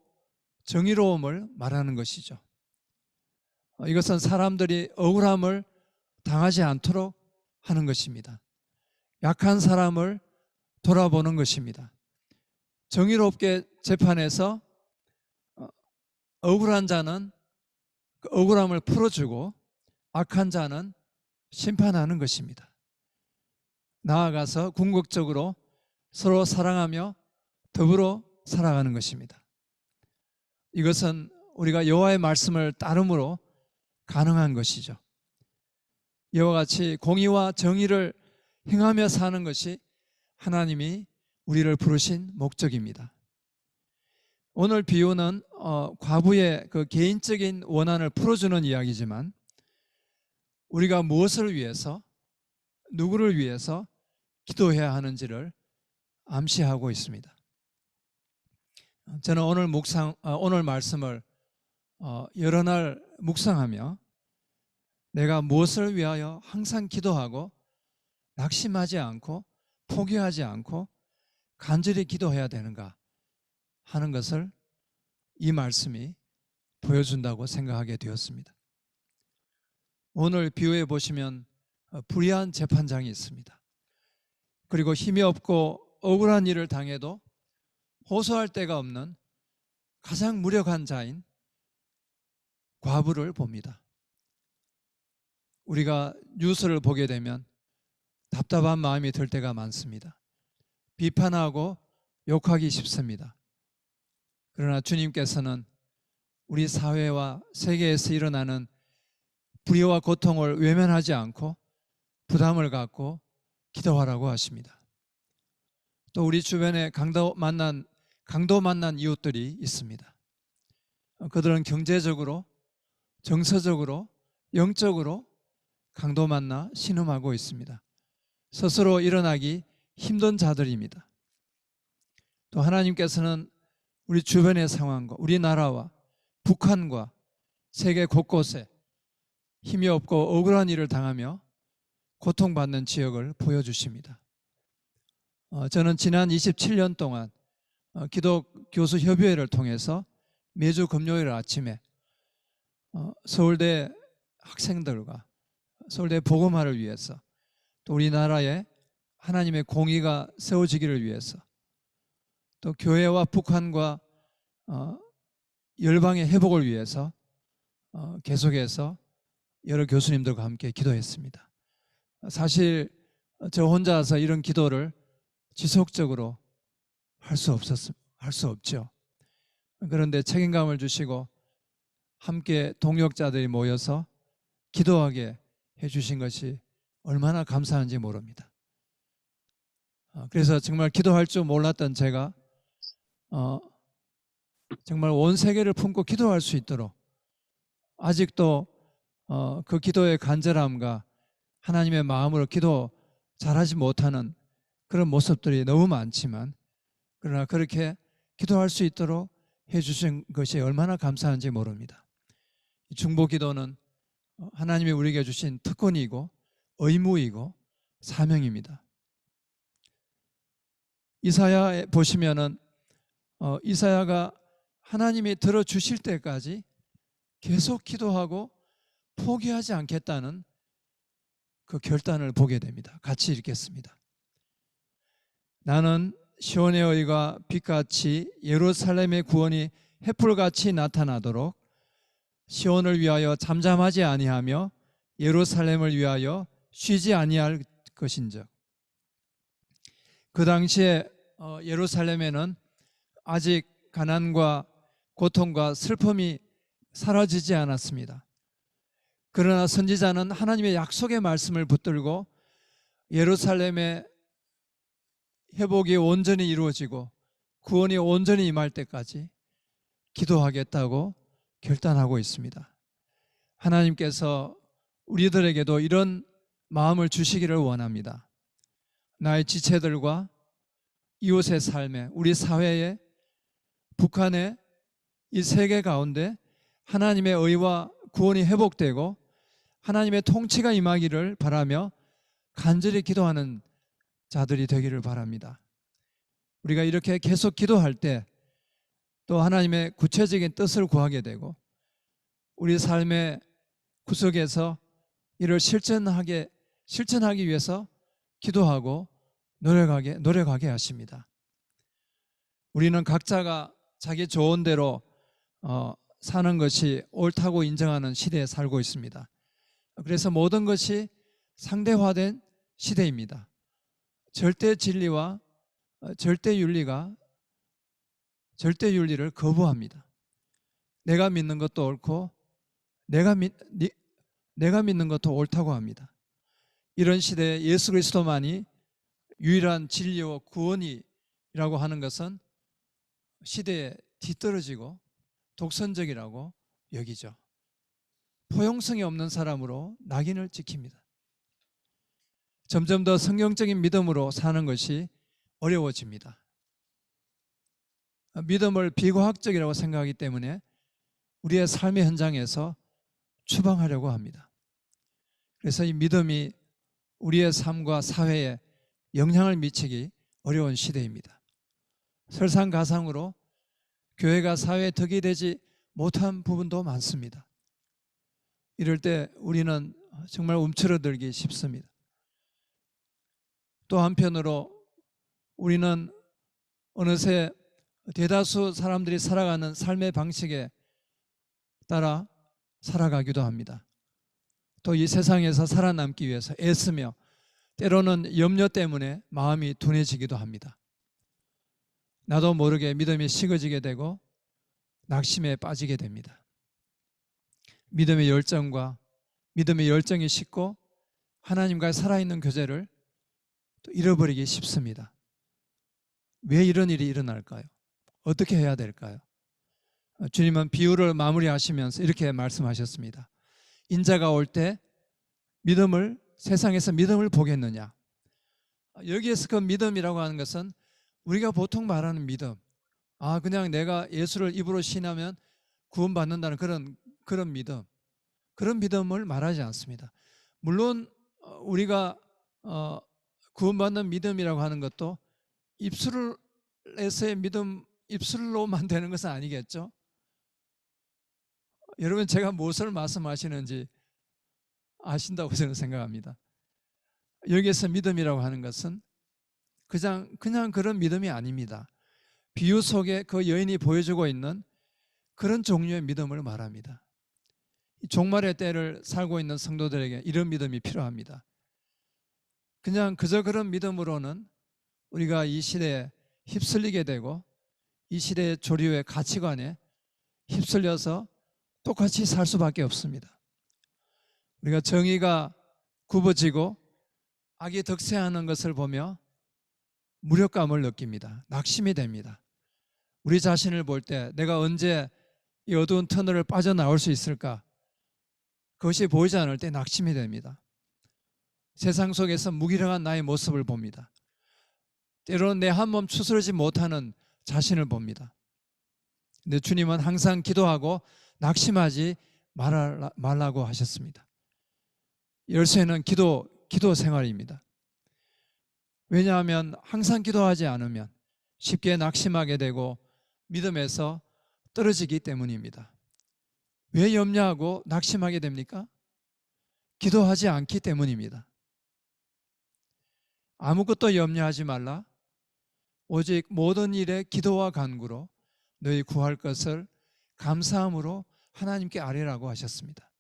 정의로움을 말하는 것이죠. 이것은 사람들이 억울함을 당하지 않도록 하는 것입니다. 약한 사람을 돌아보는 것입니다. 정의롭게 재판해서 억울한 자는 그 억울함을 풀어주고 악한 자는 심판하는 것입니다. 나아가서 궁극적으로 서로 사랑하며 더불어 살아가는 것입니다. 이것은 우리가 여호와의 말씀을 따름으로 가능한 것이죠. 이와 같이 공의와 정의를 행하며 사는 것이 하나님이 우리를 부르신 목적입니다. 오늘 비유는 과부의 그 개인적인 원한을 풀어주는 이야기지만 우리가 무엇을 위해서, 누구를 위해서 기도해야 하는지를 암시하고 있습니다. 저는 오늘 말씀을 여러 날 묵상하며 내가 무엇을 위하여 항상 기도하고 낙심하지 않고 포기하지 않고 간절히 기도해야 되는가 하는 것을 이 말씀이 보여준다고 생각하게 되었습니다. 오늘 비유에 보시면 불의한 재판장이 있습니다. 그리고 힘이 없고 억울한 일을 당해도 호소할 데가 없는 가장 무력한 자인 과부를 봅니다. 우리가 뉴스를 보게 되면 답답한 마음이 들 때가 많습니다. 비판하고 욕하기 쉽습니다. 그러나 주님께서는 우리 사회와 세계에서 일어나는 불의와 고통을 외면하지 않고 부담을 갖고 기도하라고 하십니다. 또 우리 주변에 강도 만난 이웃들이 있습니다. 그들은 경제적으로, 정서적으로, 영적으로 강도 만나 신음하고 있습니다. 스스로 일어나기 힘든 자들입니다. 또 하나님께서는 우리 주변의 상황과 우리나라와 북한과 세계 곳곳에 힘이 없고 억울한 일을 당하며 고통받는 지역을 보여주십니다. 저는 지난 27년 동안 기독교수협의회를 통해서 매주 금요일 아침에 서울대 학생들과 서울대 복음화를 위해서 또 우리나라에 하나님의 공의가 세워지기를 위해서 또 교회와 북한과 열방의 회복을 위해서 계속해서 여러 교수님들과 함께 기도했습니다. 사실 저 혼자서 이런 기도를 지속적으로 할 수 없죠. 그런데 책임감을 주시고 함께 동역자들이 모여서 기도하게 해주신 것이 얼마나 감사한지 모릅니다. 그래서 정말 기도할 줄 몰랐던 제가 정말 온 세계를 품고 기도할 수 있도록 아직도 그 기도의 간절함과 하나님의 마음으로 기도 잘하지 못하는 그런 모습들이 너무 많지만 그러나 그렇게 기도할 수 있도록 해주신 것이 얼마나 감사한지 모릅니다. 중보 기도는 하나님이 우리에게 주신 특권이고 의무이고 사명입니다. 이사야에 보시면은 이사야가 하나님이 들어주실 때까지 계속 기도하고 포기하지 않겠다는 그 결단을 보게 됩니다. 같이 읽겠습니다. 나는 시온의 의가 빛같이 예루살렘의 구원이 햇불같이 나타나도록 시온을 위하여 잠잠하지 아니하며 예루살렘을 위하여 쉬지 아니할 것인즉. 그 당시에 예루살렘에는 아직 가난과 고통과 슬픔이 사라지지 않았습니다. 그러나 선지자는 하나님의 약속의 말씀을 붙들고 예루살렘의 회복이 온전히 이루어지고 구원이 온전히 임할 때까지 기도하겠다고 결단하고 있습니다. 하나님께서 우리들에게도 이런 마음을 주시기를 원합니다. 나의 지체들과 이웃의 삶에, 우리 사회에, 북한의 이 세계 가운데 하나님의 의와 구원이 회복되고 하나님의 통치가 임하기를 바라며 간절히 기도하는 자들이 되기를 바랍니다. 우리가 이렇게 계속 기도할 때 또 하나님의 구체적인 뜻을 구하게 되고 우리 삶의 구석에서 이를 실천하기 위해서 기도하고 노력하게 하십니다. 우리는 각자가 자기 좋은 대로 사는 것이 옳다고 인정하는 시대에 살고 있습니다. 그래서 모든 것이 상대화된 시대입니다. 절대 진리와 절대 윤리를 거부합니다. 내가 믿는 것도 옳고 내가 믿는 것도 옳다고 합니다. 이런 시대에 예수 그리스도만이 유일한 진리와 구원이라고 하는 것은 시대에 뒤떨어지고 독선적이라고 여기죠. 포용성이 없는 사람으로 낙인을 찍힙니다. 점점 더 성경적인 믿음으로 사는 것이 어려워집니다. 믿음을 비과학적이라고 생각하기 때문에 우리의 삶의 현장에서 추방하려고 합니다. 그래서 이 믿음이 우리의 삶과 사회에 영향을 미치기 어려운 시대입니다. 설상가상으로 교회가 사회에 덕이 되지 못한 부분도 많습니다. 이럴 때 우리는 정말 움츠러들기 쉽습니다. 또 한편으로 우리는 어느새 대다수 사람들이 살아가는 삶의 방식에 따라 살아가기도 합니다. 또 이 세상에서 살아남기 위해서 애쓰며 때로는 염려 때문에 마음이 둔해지기도 합니다. 나도 모르게 믿음이 식어지게 되고 낙심에 빠지게 됩니다. 믿음의 열정이 식고 하나님과의 살아있는 교제를 또 잃어버리기 쉽습니다. 왜 이런 일이 일어날까요? 어떻게 해야 될까요? 주님은 비유를 마무리하시면서 이렇게 말씀하셨습니다. 인자가 올 때 세상에서 믿음을 보겠느냐? 여기에서 그 믿음이라고 하는 것은 우리가 보통 말하는 믿음, 그냥 내가 예수를 입으로 신하면 구원받는다는 그런 믿음, 그런 믿음을 말하지 않습니다. 물론 우리가 구원받는 믿음이라고 하는 것도 입술에서의 믿음, 입술로만 되는 것은 아니겠죠? 여러분, 제가 무엇을 말씀하시는지 아신다고 저는 생각합니다. 여기에서 믿음이라고 하는 것은 그냥 그런 믿음이 아닙니다. 비유 속에 그 여인이 보여주고 있는 그런 종류의 믿음을 말합니다. 종말의 때를 살고 있는 성도들에게 이런 믿음이 필요합니다. 그냥 그저 그런 믿음으로는 우리가 이 시대에 휩쓸리게 되고 이 시대의 조류의 가치관에 휩쓸려서 똑같이 살 수밖에 없습니다. 우리가 정의가 굽어지고 악이 득세하는 것을 보며 무력감을 느낍니다. 낙심이 됩니다. 우리 자신을 볼 때 내가 언제 이 어두운 터널을 빠져나올 수 있을까? 그것이 보이지 않을 때 낙심이 됩니다. 세상 속에서 무기력한 나의 모습을 봅니다. 때로는 내 한 몸 추스르지 못하는 자신을 봅니다. 근데 주님은 항상 기도하고 낙심하지 말라고 하셨습니다. 열쇠는 기도 생활입니다. 왜냐하면 항상 기도하지 않으면 쉽게 낙심하게 되고 믿음에서 떨어지기 때문입니다. 왜 염려하고 낙심하게 됩니까? 기도하지 않기 때문입니다. 아무것도 염려하지 말라. 오직 모든 일에 기도와 간구로 너희 구할 것을 감사함으로 하나님께 아뢰라고 하셨습니다.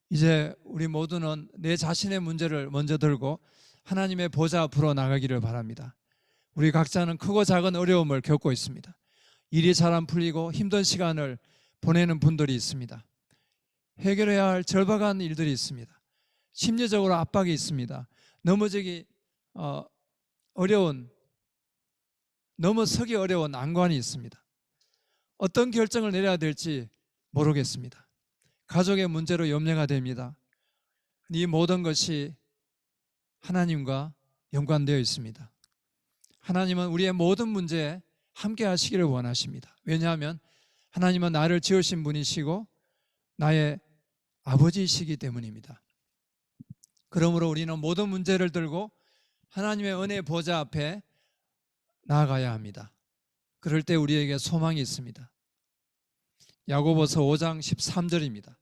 이제 우리 모두는 내 자신의 문제를 먼저 들고 하나님의 보좌 앞으로 나가기를 바랍니다. 우리 각자는 크고 작은 어려움을 겪고 있습니다. 일이 잘 안 풀리고 힘든 시간을 보내는 분들이 있습니다. 해결해야 할 절박한 일들이 있습니다. 심리적으로 압박이 있습니다. 넘어서기 어려운 난관이 있습니다. 어떤 결정을 내려야 될지 모르겠습니다. 가족의 문제로 염려가 됩니다. 이 모든 것이 하나님과 연관되어 있습니다. 하나님은 우리의 모든 문제에 함께 하시기를 원하십니다. 왜냐하면 하나님은 나를 지으신 분이시고 나의 아버지이시기 때문입니다. 그러므로 우리는 모든 문제를 들고 하나님의 은혜의 보좌 앞에 나아가야 합니다. 그럴 때 우리에게 소망이 있습니다. 야고보서 5장 13절입니다.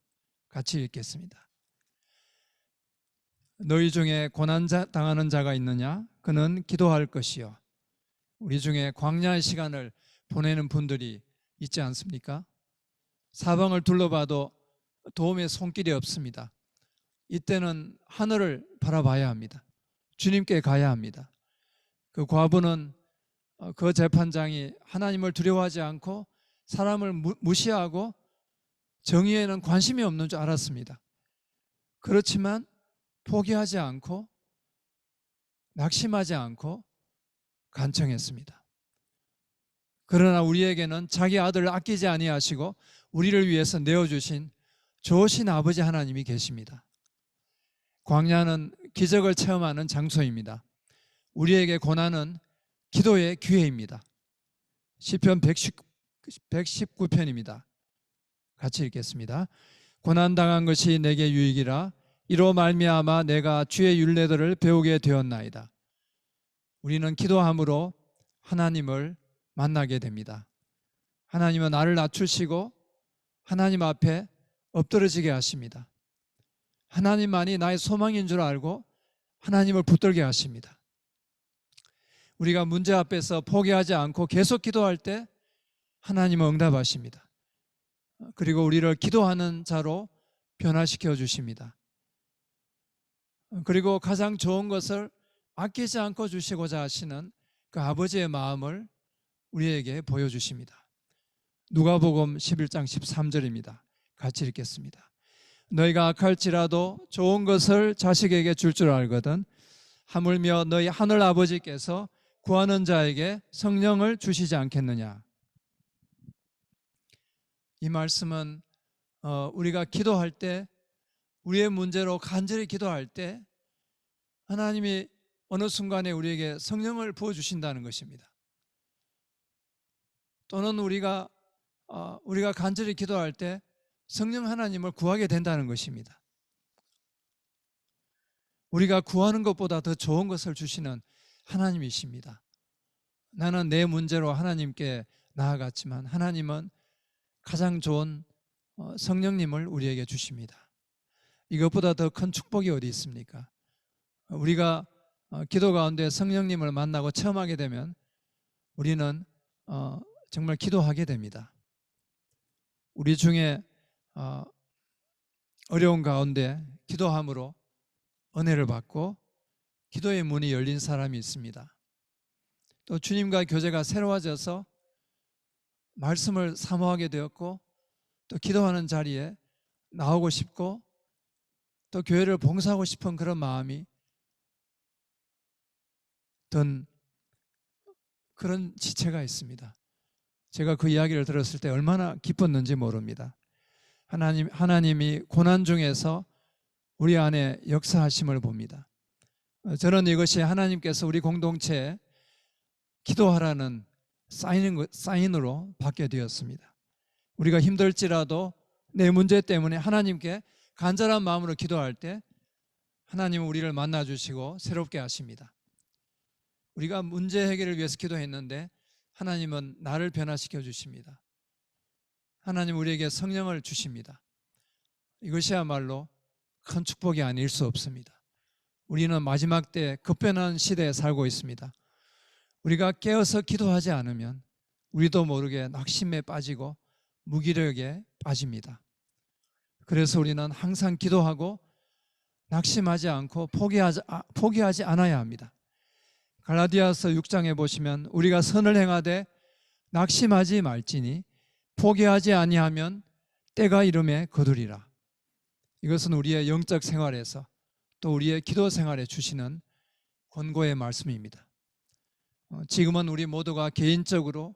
같이 읽겠습니다. 너희 중에 고난 당하는 자가 있느냐? 그는 기도할 것이요. 우리 중에 광야의 시간을 보내는 분들이 있지 않습니까? 사방을 둘러봐도 도움의 손길이 없습니다. 이때는 하늘을 바라봐야 합니다. 주님께 가야 합니다. 그 과부는 그 재판장이 하나님을 두려워하지 않고 사람을 무시하고 정의에는 관심이 없는 줄 알았습니다. 그렇지만 포기하지 않고 낙심하지 않고 간청했습니다. 그러나 우리에게는 자기 아들을 아끼지 아니하시고 우리를 위해서 내어주신 좋으신 아버지 하나님이 계십니다. 광야는 기적을 체험하는 장소입니다. 우리에게 고난은 기도의 기회입니다. 시편 119편입니다. 같이 읽겠습니다. 고난당한 것이 내게 유익이라 이로 말미암아 내가 주의 율례들을 배우게 되었나이다. 우리는 기도함으로 하나님을 만나게 됩니다. 하나님은 나를 낮추시고 하나님 앞에 엎드러지게 하십니다. 하나님만이 나의 소망인 줄 알고 하나님을 붙들게 하십니다. 우리가 문제 앞에서 포기하지 않고 계속 기도할 때 하나님은 응답하십니다. 그리고 우리를 기도하는 자로 변화시켜 주십니다. 그리고 가장 좋은 것을 아끼지 않고 주시고자 하시는 그 아버지의 마음을 우리에게 보여주십니다. 누가복음 11장 13절입니다. 같이 읽겠습니다. 너희가 악할지라도 좋은 것을 자식에게 줄 줄 알거든 하물며 너희 하늘 아버지께서 구하는 자에게 성령을 주시지 않겠느냐. 이 말씀은 우리가 기도할 때 우리의 문제로 간절히 기도할 때 하나님이 어느 순간에 우리에게 성령을 부어주신다는 것입니다. 또는 우리가 간절히 기도할 때 성령 하나님을 구하게 된다는 것입니다. 우리가 구하는 것보다 더 좋은 것을 주시는 하나님이십니다. 나는 내 문제로 하나님께 나아갔지만 하나님은 가장 좋은 성령님을 우리에게 주십니다. 이것보다 더 큰 축복이 어디 있습니까? 우리가 기도 가운데 성령님을 만나고 체험하게 되면 우리는 정말 기도하게 됩니다. 우리 중에 어려운 가운데 기도함으로 은혜를 받고 기도의 문이 열린 사람이 있습니다. 또 주님과 교제가 새로워져서 말씀을 사모하게 되었고 또 기도하는 자리에 나오고 싶고 또 교회를 봉사하고 싶은 그런 마음이 든 그런 지체가 있습니다. 제가 그 이야기를 들었을 때 얼마나 기뻤는지 모릅니다. 하나님이 고난 중에서 우리 안에 역사하심을 봅니다. 저는 이것이 하나님께서 우리 공동체에 기도하라는 사인으로 받게 되었습니다. 우리가 힘들지라도 내 문제 때문에 하나님께 간절한 마음으로 기도할 때 하나님은 우리를 만나주시고 새롭게 하십니다. 우리가 문제 해결을 위해서 기도했는데 하나님은 나를 변화시켜 주십니다. 하나님 우리에게 성령을 주십니다. 이것이야말로 큰 축복이 아닐 수 없습니다. 우리는 마지막 때 급변한 시대에 살고 있습니다. 우리가 깨어서 기도하지 않으면 우리도 모르게 낙심에 빠지고 무기력에 빠집니다. 그래서 우리는 항상 기도하고 낙심하지 않고 포기하지 않아야 합니다. 갈라디아서 6장에 보시면 우리가 선을 행하되 낙심하지 말지니 포기하지 아니하면 때가 이름에 거두리라. 이것은 우리의 영적 생활에서 또 우리의 기도 생활에 주시는 권고의 말씀입니다. 지금은 우리 모두가 개인적으로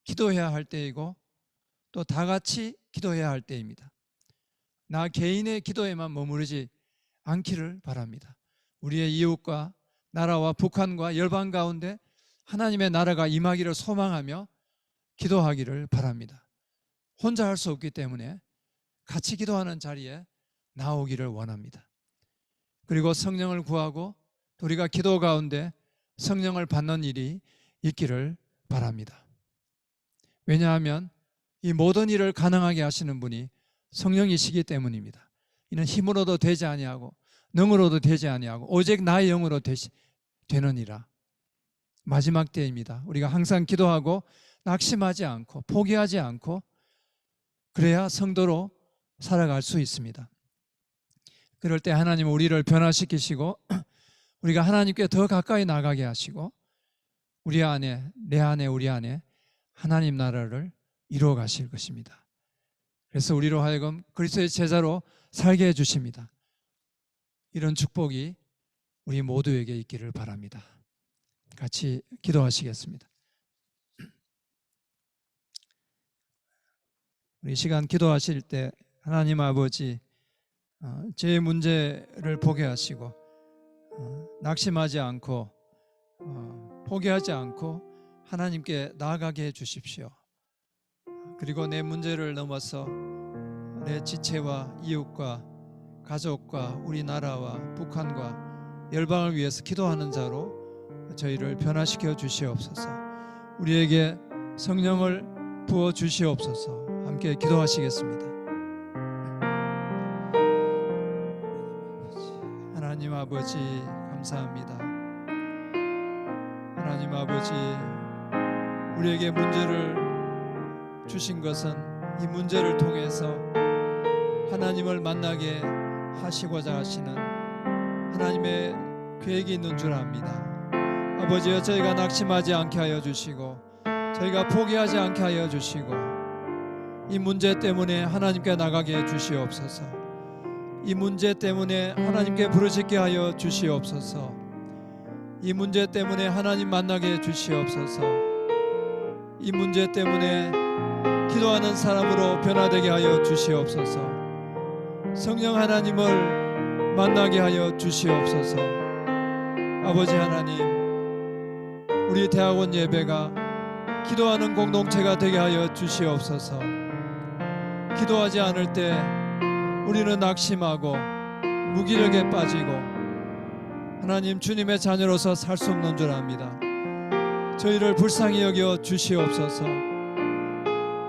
기도해야 할 때이고 또 다 같이 기도해야 할 때입니다. 나 개인의 기도에만 머무르지 않기를 바랍니다. 우리의 이웃과 나라와 북한과 열방 가운데 하나님의 나라가 임하기를 소망하며 기도하기를 바랍니다. 혼자 할 수 없기 때문에 같이 기도하는 자리에 나오기를 원합니다. 그리고 성령을 구하고 우리가 기도 가운데 성령을 받는 일이 있기를 바랍니다. 왜냐하면 이 모든 일을 가능하게 하시는 분이 성령이시기 때문입니다. 이는 힘으로도 되지 아니하고 능으로도 되지 아니하고 오직 나의 영으로 되느니라. 마지막 때입니다. 우리가 항상 기도하고 낙심하지 않고 포기하지 않고 그래야 성도로 살아갈 수 있습니다. 그럴 때 하나님은 우리를 변화시키시고 우리가 하나님께 더 가까이 나가게 하시고 우리 안에, 내 안에, 우리 안에 하나님 나라를 이루어 가실 것입니다. 그래서 우리로 하여금 그리스도의 제자로 살게 해주십니다. 이런 축복이 우리 모두에게 있기를 바랍니다. 같이 기도하시겠습니다. 우리 시간 기도하실 때 하나님 아버지 제 문제를 보게 하시고 낙심하지 않고 포기하지 않고 하나님께 나아가게 해 주십시오. 그리고 내 문제를 넘어서 내 지체와 이웃과 가족과 우리나라와 북한과 열방을 위해서 기도하는 자로 저희를 변화시켜 주시옵소서. 우리에게 성령을 부어 주시옵소서. 함께 기도하시겠습니다. 하나님 아버지 감사합니다. 하나님 아버지 우리에게 문제를 주신 것은 이 문제를 통해서 하나님을 만나게 하시고자 하시는 하나님의 계획이 있는 줄 압니다. 아버지여 저희가 낙심하지 않게 하여 주시고 저희가 포기하지 않게 하여 주시고 이 문제 때문에 하나님께 나가게 해 주시옵소서. 이 문제 때문에 하나님께 부르짖게 하여 주시옵소서. 이 문제 때문에 하나님 만나게 해 주시옵소서. 이 문제 때문에 기도하는 사람으로 변화되게 하여 주시옵소서. 성령 하나님을 만나게 하여 주시옵소서. 아버지 하나님, 우리 대학원 예배가 기도하는 공동체가 되게 하여 주시옵소서. 기도하지 않을 때 우리는 낙심하고 무기력에 빠지고 하나님 주님의 자녀로서 살 수 없는 줄 압니다. 저희를 불쌍히 여겨 주시옵소서.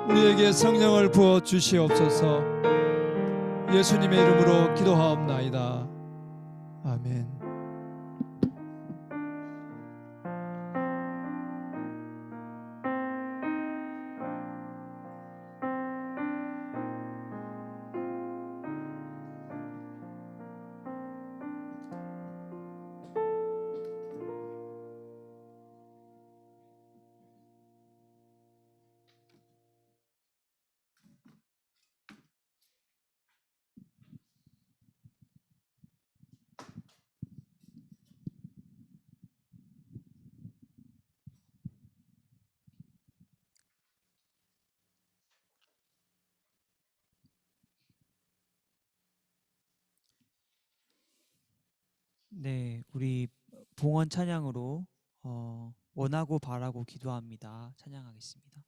우리에게 성령을 부어 주시옵소서. 예수님의 이름으로 기도하옵나이다. 아멘. 네, 우리 봉헌 찬양으로 원하고 바라고 기도합니다. 찬양하겠습니다.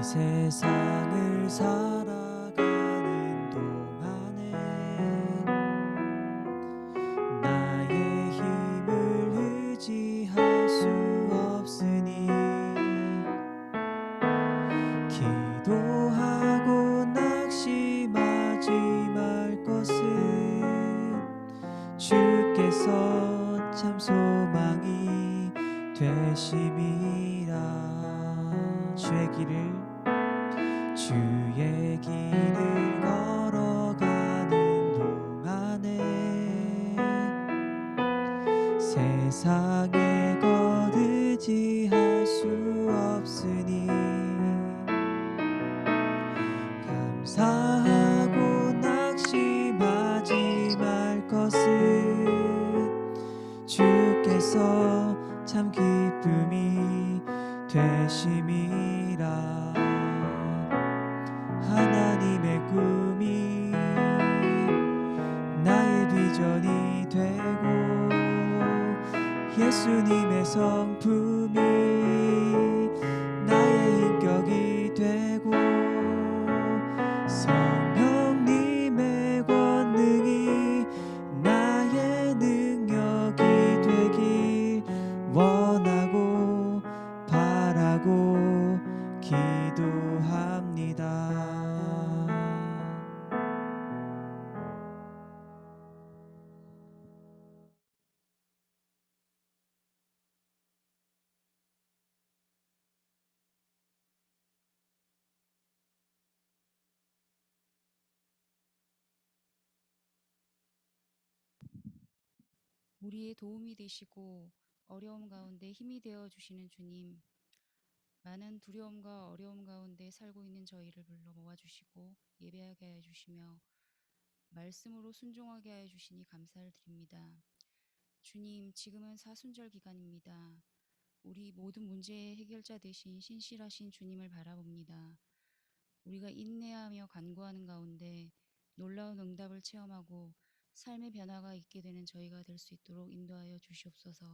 이 세상을 살아가는 동안에 나의 힘을 의지할 수 없으니 기도하고 낙심하지 말 것은 주께서 참 소망이 되심이라. 주의 길을 걸어가는 동안에 세상에 것 의지할 수 없으니 감사하고 낙심하지 말 것은 주께서 참 기쁨이 되심이라. 하나님의 꿈이 나의 비전이 되고 예수님의 성품이 나의 인격이 되고 성령님의 권능이 나의 능력이 되길 원하고 바라고 기도합니다. 우리의 도움이 되시고 어려움 가운데 힘이 되어 주시는 주님, 많은 두려움과 어려움 가운데 살고 있는 저희를 불러 모아주시고 예배하게 하여 주시며 말씀으로 순종하게 하여 주시니 감사를 드립니다. 주님, 지금은 사순절 기간입니다. 우리 모든 문제의 해결자 되신 신실하신 주님을 바라봅니다. 우리가 인내하며 간구하는 가운데 놀라운 응답을 체험하고 삶의 변화가 있게 되는 저희가 될 수 있도록 인도하여 주시옵소서.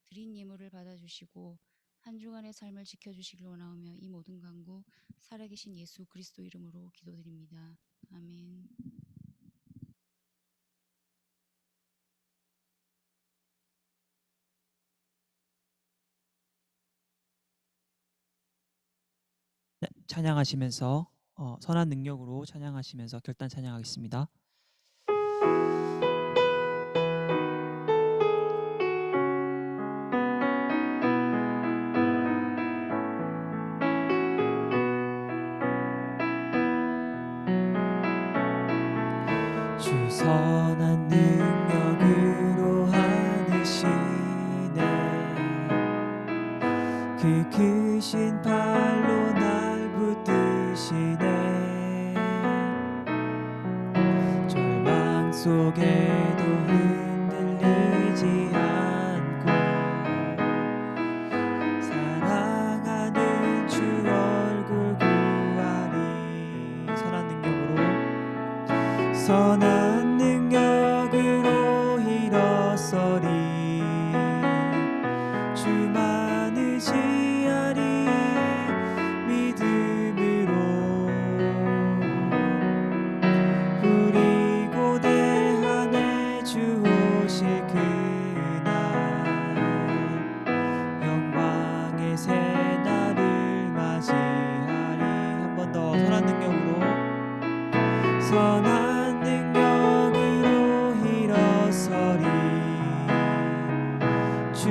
드린 예물을 받아주시고 한 주간의 삶을 지켜주시길 원하오며 이 모든 간구 살아계신 예수 그리스도 이름으로 기도드립니다. 아멘. 네, 찬양하시면서 선한 능력으로 찬양하시면서 결단 찬양하겠습니다. 주 선한 능력으로 하시네 그 크신 팔로 날 붙드시네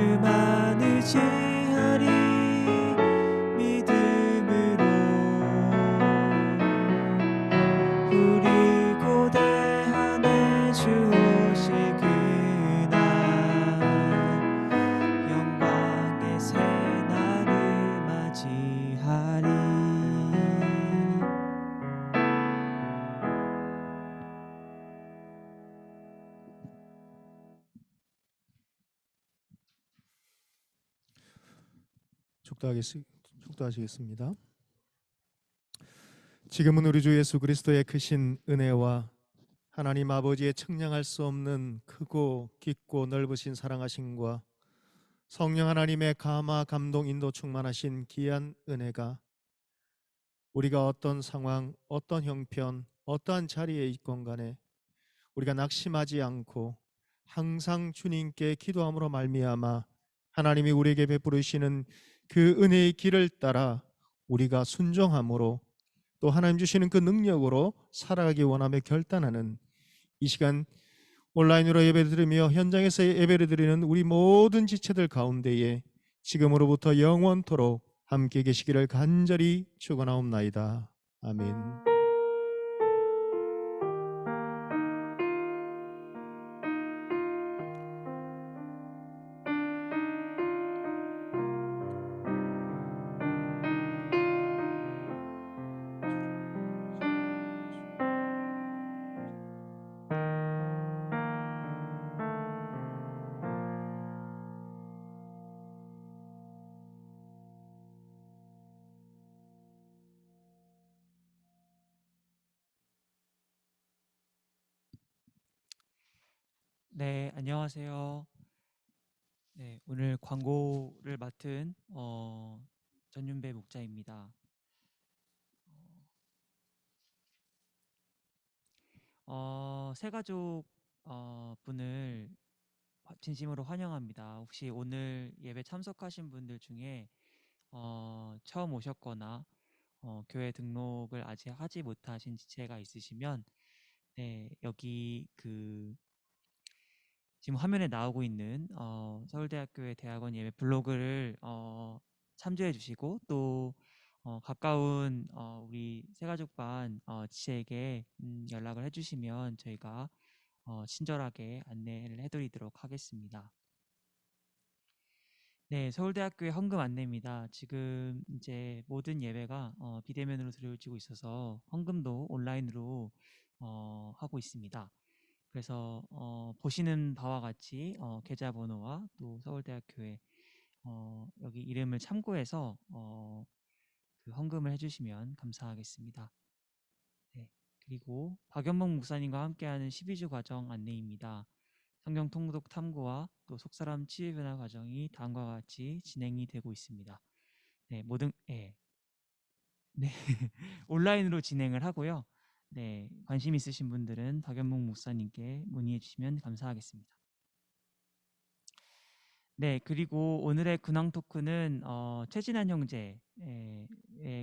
주만 의지하리 믿음으로 우리 고대하네 주 오실 그날 영광의 새날을 맞이하리. 축도하시겠습니다. 지금은 우리 주 예수 그리스도의 크신 은혜와 하나님 아버지의 측량할 수 없는 크고 깊고 넓으신 사랑하심과 성령 하나님의 감화 감동 인도 충만하신 귀한 은혜가 우리가 어떤 상황, 어떤 형편, 어떠한 자리에 있건 간에 우리가 낙심하지 않고 항상 주님께 기도함으로 말미암아 하나님이 우리에게 베푸시는 그 은혜의 길을 따라 우리가 순종함으로 또 하나님 주시는 그 능력으로 살아가기 원하며 결단하는 이 시간 온라인으로 예배를 드리며 현장에서 예배를 드리는 우리 모든 지체들 가운데에 지금으로부터 영원토록 함께 계시기를 간절히 축원하옵나이다. 아멘. 네, 안녕하세요. 네, 오늘 광고를 맡은 전윤배 목자입니다. 새가족 분을 진심으로 환영합니다. 혹시 오늘 예배 참석하신 분들 중에 처음 오셨거나 교회 등록을 아직 하지 못하신 지체가 있으시면 네, 여기 그 지금 화면에 나오고 있는 서울대학교의 대학원 예배 블로그를 참조해 주시고 또 가까운 우리 새가족반 지체에게 연락을 해주시면 저희가 친절하게 안내를 해드리도록 하겠습니다. 네, 서울대학교의 헌금 안내입니다. 지금 이제 모든 예배가 비대면으로 드려지고 있어서 헌금도 온라인으로 하고 있습니다. 그래서 보시는 바와 같이 계좌번호와 또 서울대학교의 여기 이름을 참고해서 그 헌금을 해주시면 감사하겠습니다. 네, 그리고 박연봉 목사님과 함께하는 12주 과정 안내입니다. 성경 통독 탐구와 또 속사람 치유 변화 과정이 다음과 같이 진행이 되고 있습니다. 네, 네, 온라인으로 진행을 하고요. 네, 관심 있으신 분들은 박연봉 목사님께 문의해 주시면 감사하겠습니다. 네, 그리고 오늘의 근황 토크는 최진한 형제의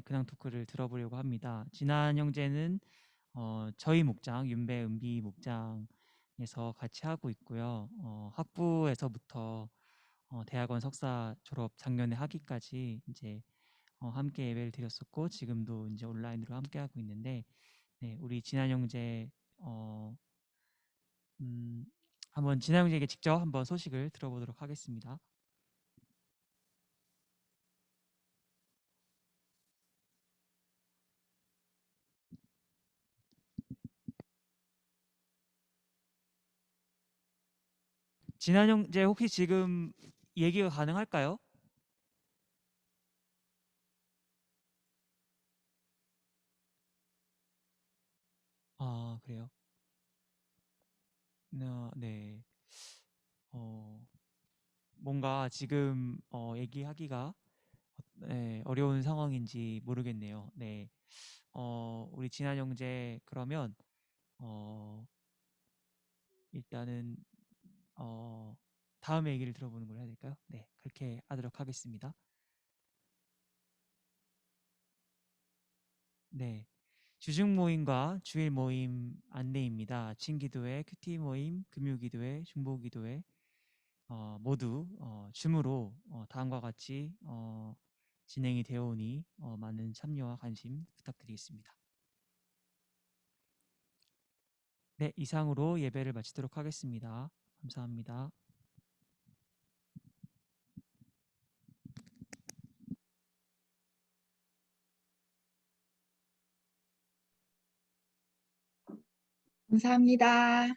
근황 토크를 들어보려고 합니다. 진한 형제는 저희 목장 윤배 은비 목장에서 같이 하고 있고요. 학부에서부터 대학원 석사 졸업 작년에 하기까지 이제 함께 예배를 드렸었고 지금도 이제 온라인으로 함께 하고 있는데 네, 우리 진한 형제 한번 진한 형제에게 직접 한번 소식을 들어보도록 하겠습니다. 진한 형제 혹시 지금 얘기가 가능할까요? 아, 그래요? 네. 뭔가 지금 얘기하기가 네, 어려운 상황인지 모르겠네요. 네. 우리 진한 형제 그러면 일단은 다음에 얘기를 들어보는 걸 해야 될까요? 네, 그렇게 하도록 하겠습니다. 네. 주중 모임과 주일 모임 안내입니다. 아침 기도회, 큐티 모임, 금요 기도회, 중보 기도회, 모두 줌으로 다음과 같이 진행이 되어 오니 많은 참여와 관심 부탁드리겠습니다. 네, 이상으로 예배를 마치도록 하겠습니다. 감사합니다. 감사합니다.